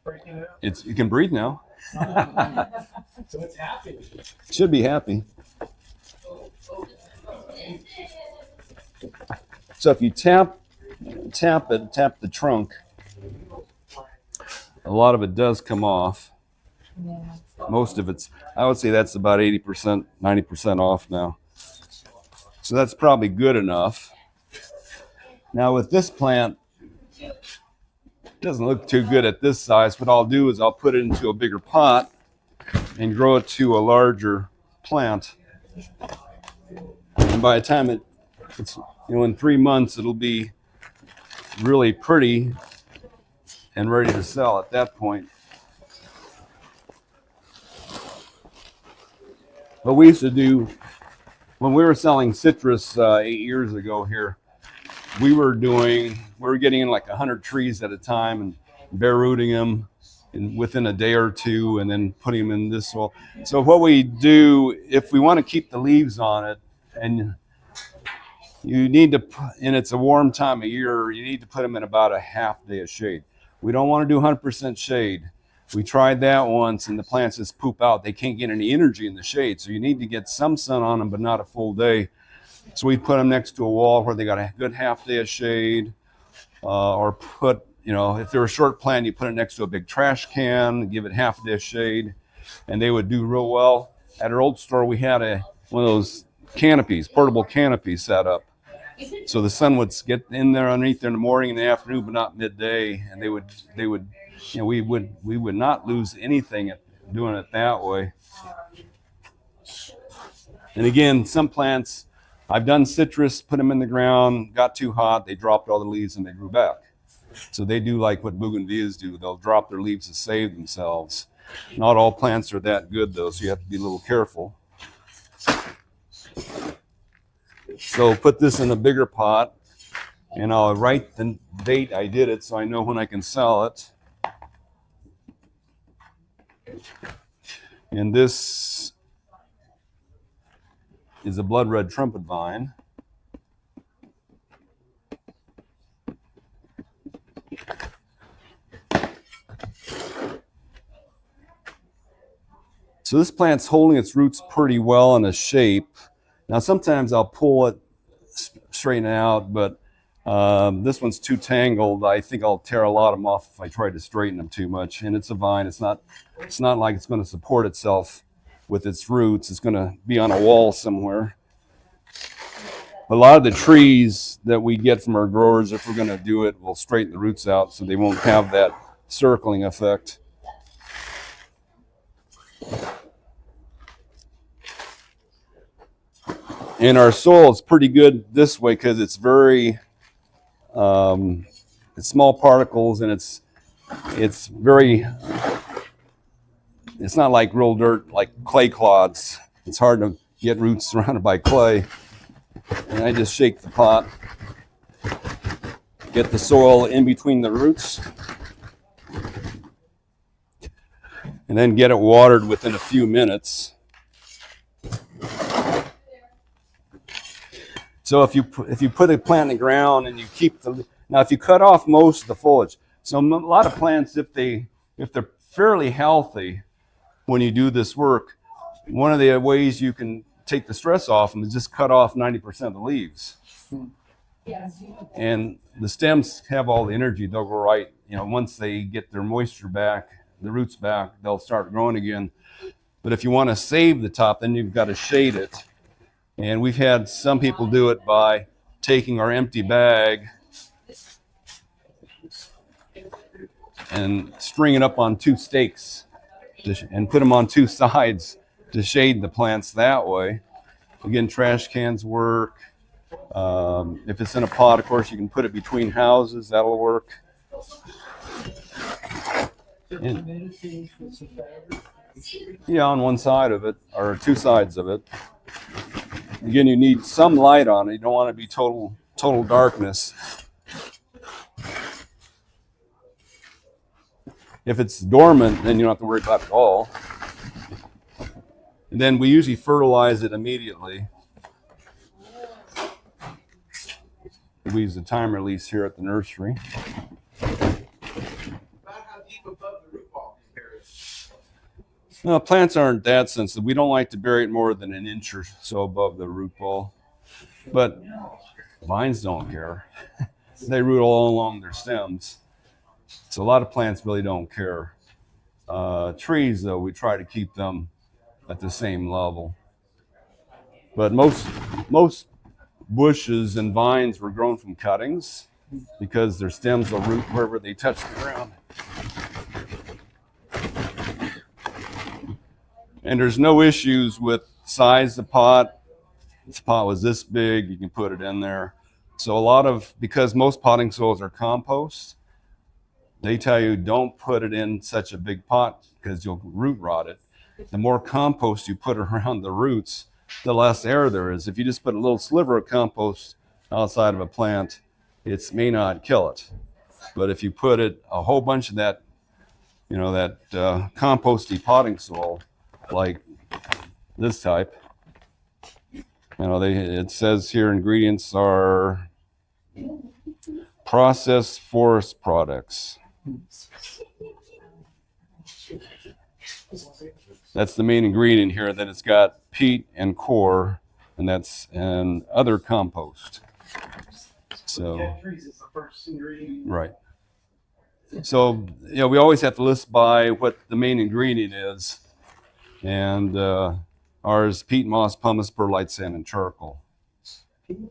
breaking it up? It can breathe now. So it's happy. Should be happy. So if you tap the trunk, a lot of it does come off. Most of I would say that's about 80%, 90% off now. So that's probably good enough. Now with this plant, it doesn't look too good at this size. What I'll do is I'll put it into a bigger pot and grow it to a larger plant. And by the time it's in 3 months, it'll be really pretty and ready to sell at that point. What we used to do when we were selling citrus 8 years ago here, we were getting in like 100 trees at a time and bare rooting them within a day or two and then putting them in this soil. So what we do, if we want to keep the leaves on it, and it's a warm time of year, you need to put them in about a half day of shade. We don't want to do 100% shade. We tried that once and the plants just poop out. They can't get any energy in the shade. So you need to get some sun on them, but not a full day. So we put them next to a wall where they got a good half day of shade, or put, if they're a short plant, you put it next to a big trash can, give it half a day of shade, and they would do real well. At our old store, we had one of those canopies, portable canopies set up. So the sun would get in there underneath there in the morning and the afternoon, but not midday, and we would not lose anything at doing it that way. And again, some plants, I've done citrus, put them in the ground, got too hot, they dropped all the leaves and they grew back. So they do like what bougainvilleas do. They'll drop their leaves to save themselves. Not all plants are that good though, so you have to be a little careful. So put this in a bigger pot and I'll write the date I did it so I know when I can sell it. And this is a blood red trumpet vine. So this plant's holding its roots pretty well in a shape. Now sometimes I'll pull it, straighten it out, but This one's too tangled. I think I'll tear a lot of them off if I try to straighten them too much. And it's a vine. It's not like it's going to support itself with its roots. It's going to be on a wall somewhere. A lot of the trees that we get from our growers, if we're going to do it, we'll straighten the roots out so they won't have that circling effect. And our soil is pretty good this way because it's very it's small particles, and it's very, it's not like real dirt like clay clods. It's hard to get roots surrounded by clay. And I just shake the pot, get the soil in between the roots, and then get it watered within a few minutes. So if you put a plant in the ground and you keep now if you cut off most of the foliage, so a lot of plants, if they're fairly healthy, when you do this work, one of the ways you can take the stress off them is just cut off 90% of the leaves. And the stems have all the energy. They'll go right, once they get their moisture back, the roots back, they'll start growing again. But if you want to save the top, then you've got to shade it. And we've had some people do it by taking our empty bag and string it up on 2 stakes and put them on 2 sides to shade the plants that way. Again, trash cans work. If it's in a pot, of course, you can put it between houses. That'll work. Yeah, on one side of it, or 2 sides of it. Again, you need some light on it. You don't want it to be total darkness. If it's dormant, then you don't have to worry about it at all. And then we usually fertilize it immediately. We use the time release here at the nursery. About how deep above the root ball can carry it? No, plants aren't that sensitive. We don't like to bury it more than an inch or so above the root ball. But vines don't care. They root all along their stems. So a lot of plants really don't care. Trees, though, we try to keep them at the same level. But most bushes and vines were grown from cuttings because their stems will root wherever they touch the ground. And there's no issues with size of pot. If the pot was this big, you can put it in there. So because most potting soils are compost, they tell you don't put it in such a big pot because you'll root rot it. The more compost you put around the roots, the less air there is. If you just put a little sliver of compost outside of a plant, it may not kill it. But if you put a whole bunch of that, composty potting soil, like this type, it says here ingredients are processed forest products. That's the main ingredient here. Then it's got peat and core, and other compost. So Dead trees is the first ingredient. right. So we always have to list by what the main ingredient is, and ours peat, moss, pumice, perlite, sand, and charcoal. And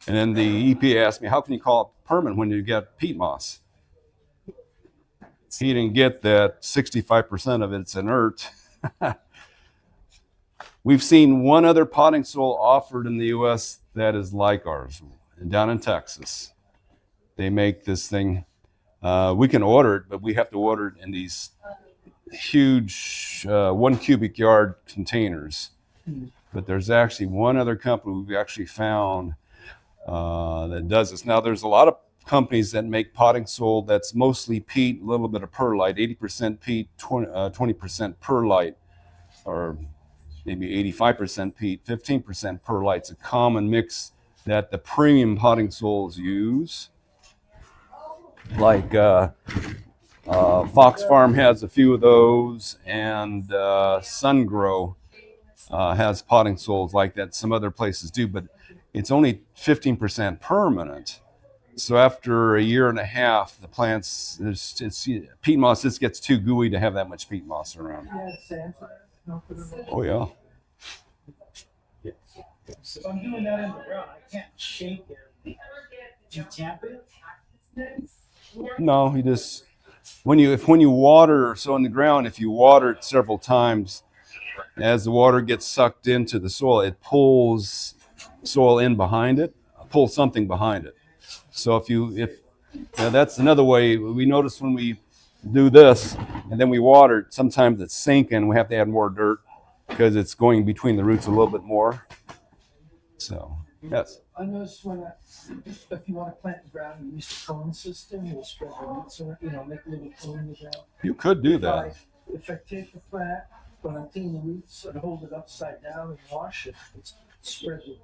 then the EPA asked me, how can you call it permanent when you get peat moss? He didn't get that 65% of it's inert. We've seen one other potting soil offered in the U.S. that is like ours, down in Texas. They make this thing. We can order it, but we have to order it in these huge 1 cubic yard containers. But there's actually one other company we've actually found that does this. Now, there's a lot of companies that make potting soil that's mostly peat, a little bit of perlite, 80% peat, 20% perlite, or maybe 85% peat, 15% perlite. It's a common mix that the premium potting soils use. Like Fox Farm has a few of those, and SunGrow has potting soils like that. Some other places do, but it's only 15% permanent. So after a year and a half, the plants, peat moss just gets too gooey to have that much peat moss around. Yeah, sand. No, put it in. Oh yeah. If I'm doing that in the ground, I can't shake it. Do you tamp it? No, you just when you water, so in the ground, if you water it several times, as the water gets sucked into the soil, it pulls soil in behind it, pulls something behind it. So that's another way we notice when we do this and then we water it, sometimes it's sinking. We have to add more dirt because it's going between the roots a little bit more. So yes. I noticed if you want to plant in the ground, you use the cone system. You'll spread the roots around, make a little cone in the ground. You could do that. If I take the plant, when I clean the roots and hold it upside down and wash it, spread the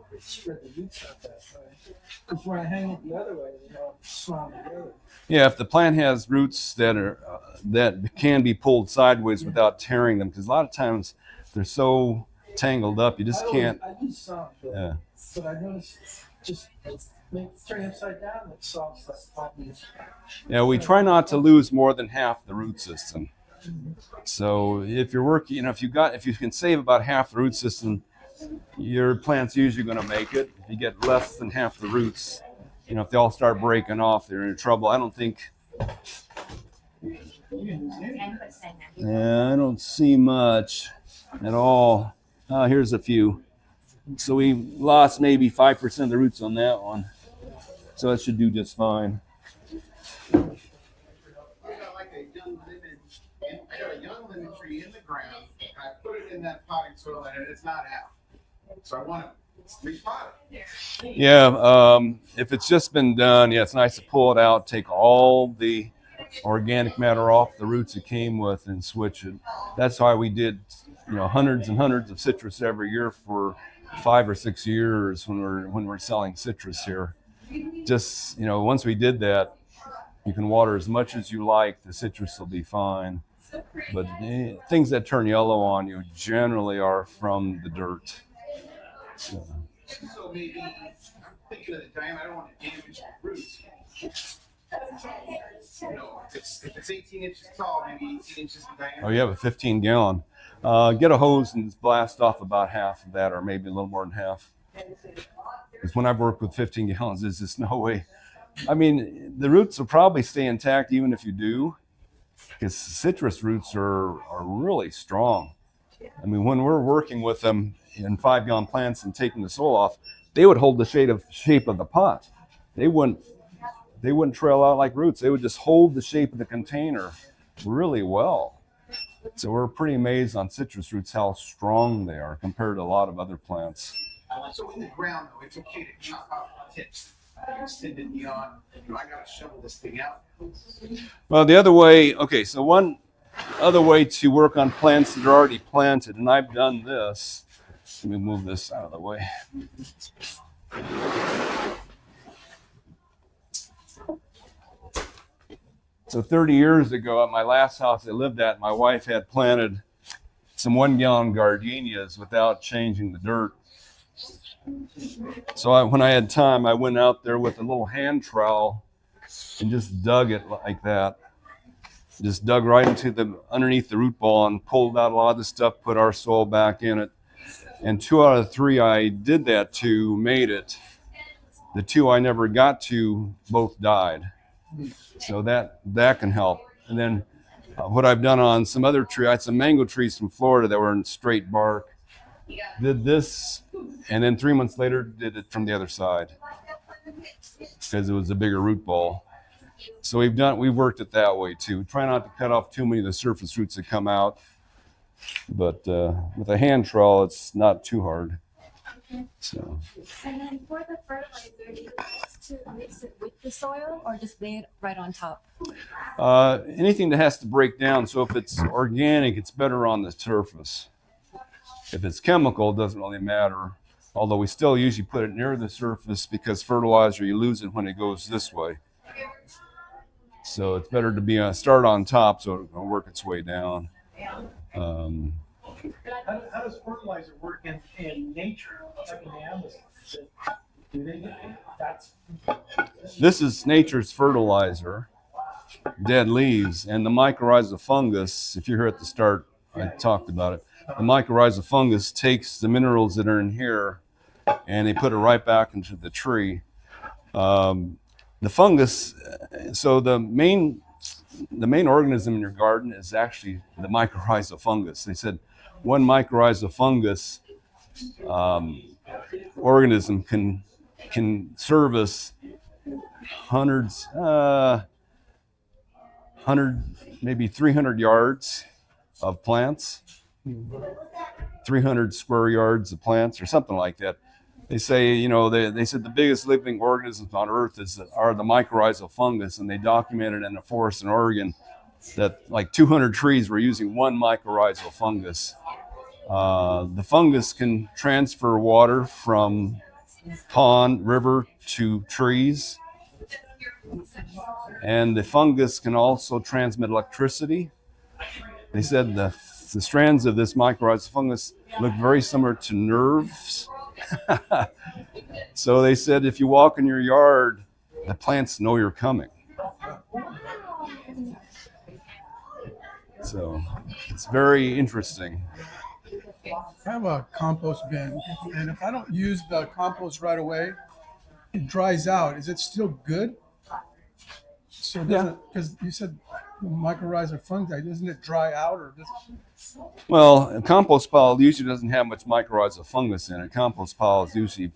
roots out that way. Because when I hang it the other way, it's slung together. Yeah, if the plant has roots that can be pulled sideways without tearing them, because a lot of times they're so tangled up, you just can't. I use some, but I noticed just turn it upside down, it solves that problem. Yeah, we try not to lose more than half the root system. So if you're working, if you can save about half the root system, your plant's usually going to make it. If you get less than half the roots, if they all start breaking off, they're in trouble. I don't think. Yeah, I don't see much at all. Here's a few. So we lost maybe 5% of the roots on that one. So that should do just fine. I got like a young lemon, and I got a young lemon tree in the ground, and I put it in that potting soil, and it's not out. So I want to repot it. Yeah, if it's just been done, it's nice to pull it out, take all the organic matter off the roots it came with, and switch it. That's why we did, hundreds and hundreds of citrus every year for 5 or 6 years when we're selling citrus here. Just once we did that, you can water as much as you like. The citrus will be fine. But things that turn yellow on you generally are from the dirt. So maybe thinking of the diameter, I don't want to damage the roots. If it's 18 inches tall, maybe 18 inches in diameter. Oh, you have a 15-gallon. Get a hose and blast off about half of that, or maybe a little more than half. Because when I've worked with 15 gallons, there's just no way. I mean, the roots will probably stay intact even if you do, because citrus roots are really strong. I mean, when we're working with them in 5-gallon plants and taking the soil off, they would hold the shape of the pot. They wouldn't trail out like roots. They would just hold the shape of the container really well. So we're pretty amazed on citrus roots how strong they are compared to a lot of other plants. So in the ground, though, it's okay to chop out the tips. Extend it beyond. I got to shovel this thing out. Well, the other way, so one other way to work on plants that are already planted, and I've done this. Let me move this out of the way. So 30 years ago at my last house I lived at, my wife had planted some 1-gallon gardenias without changing the dirt. So when I had time, I went out there with a little hand trowel and just dug it like that. Just dug right into underneath the root ball and pulled out a lot of the stuff, put our soil back in it. And 2 out of 3 I did that to made it. The 2 I never got to both died. So that can help. And then what I've done on some other trees, I had some mango trees from Florida that were in straight bark. Did this, and then 3 months later did it from the other side because it was a bigger root ball. So we've worked it that way too. Try not to cut off too many of the surface roots that come out, but with a hand trowel, it's not too hard. So. And then for the fertilizer, do you like to mix it with the soil or just lay it right on top? Anything that has to break down. So if it's organic, it's better on the surface. If it's chemical, it doesn't really matter. Although we still usually put it near the surface because fertilizer, you lose it when it goes this way. So it's better to start on top so it'll work its way down. How does fertilizer work in nature, like in the Amazon? Do they get that's This is nature's fertilizer, dead leaves, and the mycorrhizal fungus. If you're here at the start, I talked about it. The mycorrhizal fungus takes the minerals that are in here, and they put it right back into the tree. The fungus. So the main organism in your garden is actually the mycorrhizal fungus. They said one mycorrhizal fungus organism can service hundreds, 100, maybe 300 yards of plants, 300 square yards of plants, or something like that. They say, you know, they said the biggest living organisms on Earth are the mycorrhizal fungus, and they documented in a forest in Oregon that like 200 trees were using one mycorrhizal fungus. The fungus can transfer water from pond, river to trees. And the fungus can also transmit electricity. They said the strands of this mycorrhizal fungus look very similar to nerves. So they said if you walk in your yard, the plants know you're coming. So it's very interesting. I have a compost bin, and if I don't use the compost right away, it dries out. Is it still good? So because you said mycorrhizal fungi, doesn't it dry out or just? Well, a compost pile usually doesn't have much mycorrhizal fungus in it. Compost pile is usually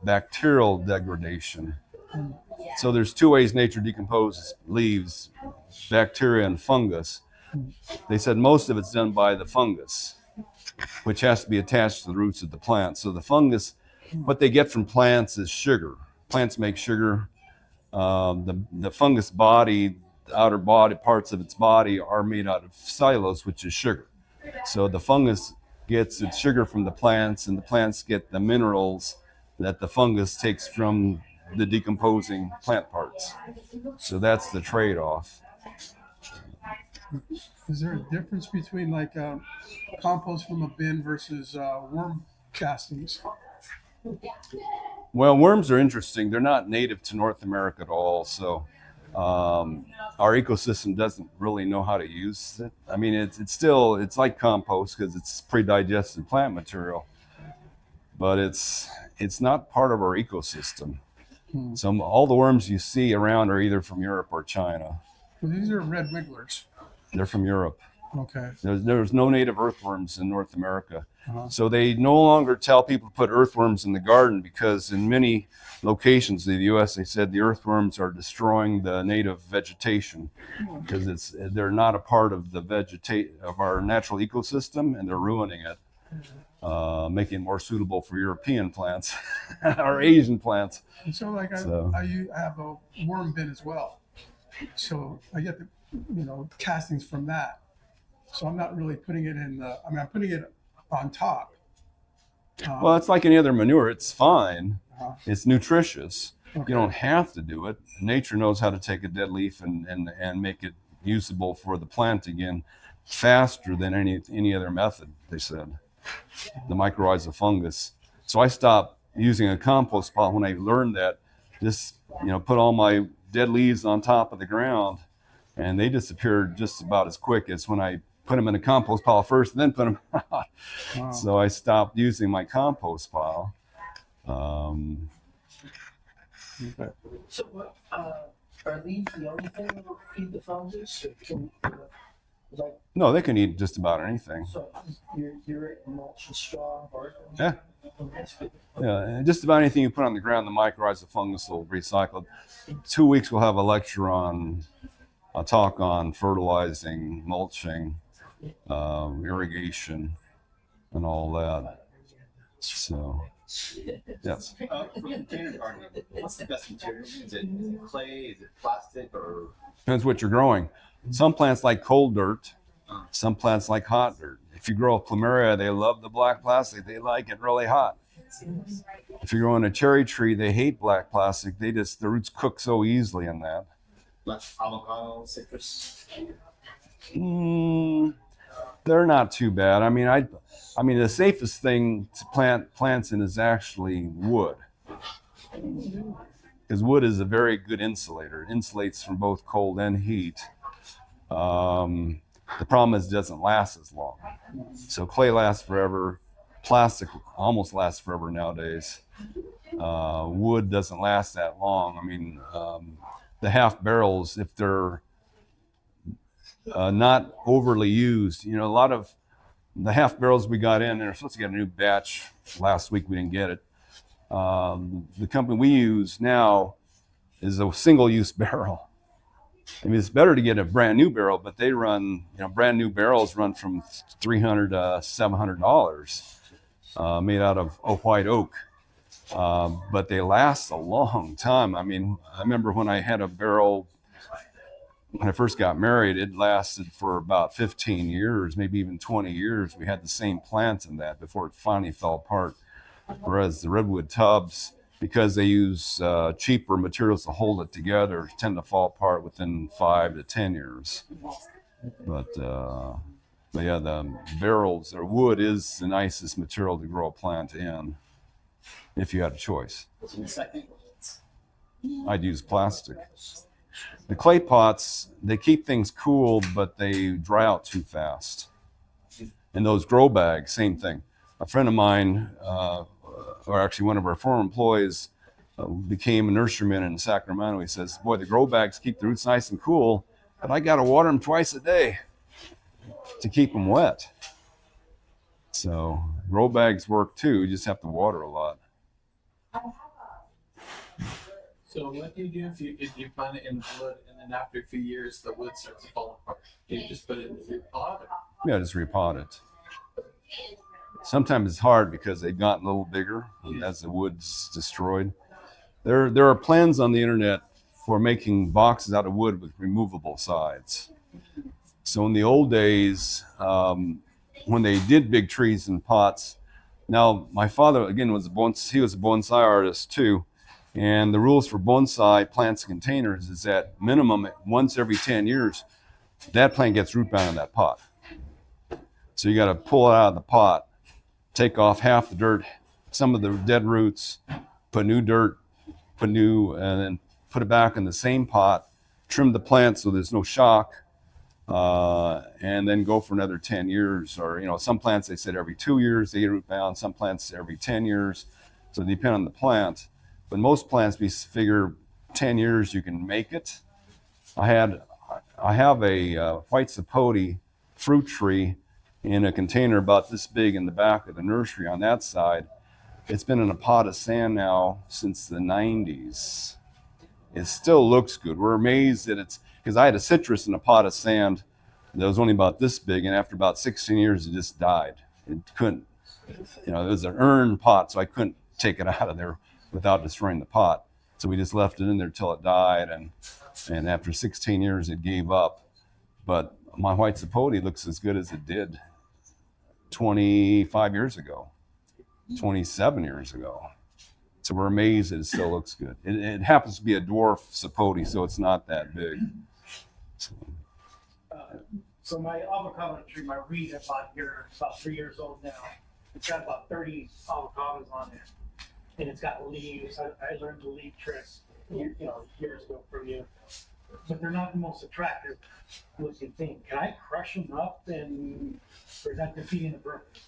bacterial degradation. So there's two ways nature decomposes leaves, bacteria and fungus. They said most of it's done by the fungus, which has to be attached to the roots of the plant. So the fungus, what they get from plants is sugar. Plants make sugar. The fungus body, the outer body, parts of its body are made out of cellulose, which is sugar. So the fungus gets its sugar from the plants, and the plants get the minerals that the fungus takes from the decomposing plant parts. So that's the trade-off. Is there a difference between like compost from a bin versus worm castings? Well, worms are interesting. They're not native to North America at all, so our ecosystem doesn't really know how to use it. I mean, it's like compost because it's pre-digested plant material, but it's not part of our ecosystem. So all the worms you see around are either from Europe or China. Well, these are red wigglers. They're from Europe. Okay. There's no native earthworms in North America. Uh-huh. So they no longer tell people to put earthworms in the garden because in many locations in the U.S. they said the earthworms are destroying the native vegetation because they're not a part of of our natural ecosystem, and they're ruining it, making it more suitable for European plants or Asian plants. And so like I have a worm bin as well. So I get the castings from that. So I'm not really putting it in I'm putting it on top. Well, it's like any other manure. It's fine. Uh-huh. It's nutritious. Okay. You don't have to do it. Nature knows how to take a dead leaf and make it usable for the plant again faster than any other method, they said. The mycorrhizal fungus. So I stopped using a compost pile when I learned that. Just put all my dead leaves on top of the ground, and they disappeared just about as quick as when I put them in a compost pile first and then put them out. Wow. So I stopped using my compost pile. Okay. So what, are these the only thing that will feed the fungus? Or can, like, No, they can eat just about anything. so you're mulch and straw, bark? Yeah. That's good. Yeah, and just about anything you put on the ground, the mycorrhizal fungus will recycle. 2 weeks we'll have a lecture a talk on fertilizing, mulching, irrigation, and all that. So, yes. For container gardening, what's the best material? Is it clay? Is it plastic? Or Depends what you're growing. Some plants like cold dirt. Some plants like hot dirt. If you grow a plumeria, they love the black plastic. They like it really hot. If you're growing a cherry tree, they hate black plastic. The roots cook so easily in that. like avocado, citrus? They're not too bad. I mean, the safest thing to plant plants in is actually wood. because wood is a very good insulator. It insulates from both cold and heat. The problem is it doesn't last as long. So clay lasts forever. Plastic almost lasts forever nowadays. Wood doesn't last that long. I mean, the half barrels, if they're not overly used, you know, a lot of the half barrels we got in, and we're supposed to get a new batch last week. We didn't get it. The company we use now is a single-use barrel. I mean, it's better to get a brand new barrel, but they run, you know, brand new barrels run from $300 to $700, made out of white oak. But they last a long time. I mean, I remember when I had a barrel, when I first got married, it lasted for about 15 years, maybe even 20 years. We had the same plant in that before it finally fell apart. Whereas the redwood tubs, because they use cheaper materials to hold it together, tend to fall apart within 5 to 10 years. But yeah, the barrels or wood is the nicest material to grow a plant in, if you had a choice. I'd use plastic. The clay pots, they keep things cool, but they dry out too fast. And those grow bags, same thing. A friend of mine, or actually one of our former employees, became a nurseryman in Sacramento. He says, boy, the grow bags keep the roots nice and cool, but I got to water them twice a day to keep them wet. So grow bags work too. You just have to water a lot. So what do you do if you plant it in the wood and then after a few years the wood starts to fall apart? Do you just put it in the pot? Yeah, just repot it. Sometimes it's hard because they've gotten a little bigger as the wood's destroyed. There are plans on the internet for making boxes out of wood with removable sides. So in the old days, when they did big trees in pots, now my father again he was a bonsai artist too, and the rules for bonsai plants and containers is that minimum once every 10 years, that plant gets root bound in that pot. So you got to pull it out of the pot, take off half the dirt, some of the dead roots, put new dirt, and then put it back in the same pot, trim the plant so there's no shock, and then go for another 10 years. Or, you know, some plants, they said every 2 years they get root bound, some plants every 10 years. So it depends on the plant. But most plants, we figure 10 years you can make it. I have a white sapote fruit tree in a container about this big in the back of the nursery on that side. It's been in a pot of sand now since the 90s. It still looks good. We're amazed that it's, because I had a citrus in a pot of sand that was only about this big, and after about 16 years, it just died. It couldn't, you know, it was an urn pot, so I couldn't take it out of there without destroying the pot. So we just left it in there till it died, and after 16 years, it gave up. But my white sapote looks as good as it did 25 years ago, 27 years ago. So we're amazed that it still looks good. It happens to be a dwarf sapote, so it's not that big. So my avocado tree, my reed I bought here, is about 3 years old now. It's got about 30 avocados on it, and it's got leaves. I learned the leaf trick, years ago from you. But they're not the most attractive looking thing. Can I crush them up and, or is that defeating the purpose?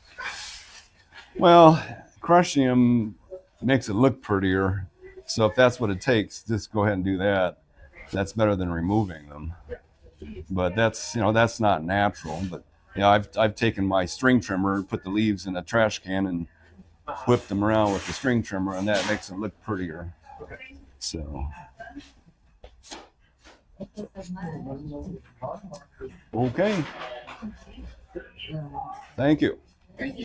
Well, crushing them makes it look prettier. So if that's what it takes, just go ahead and do that. That's better than removing them. But that's not natural. But I've taken my string trimmer, put the leaves in a trash can, and whipped them around with the string trimmer, and that makes it look prettier. So. Okay. Thank you.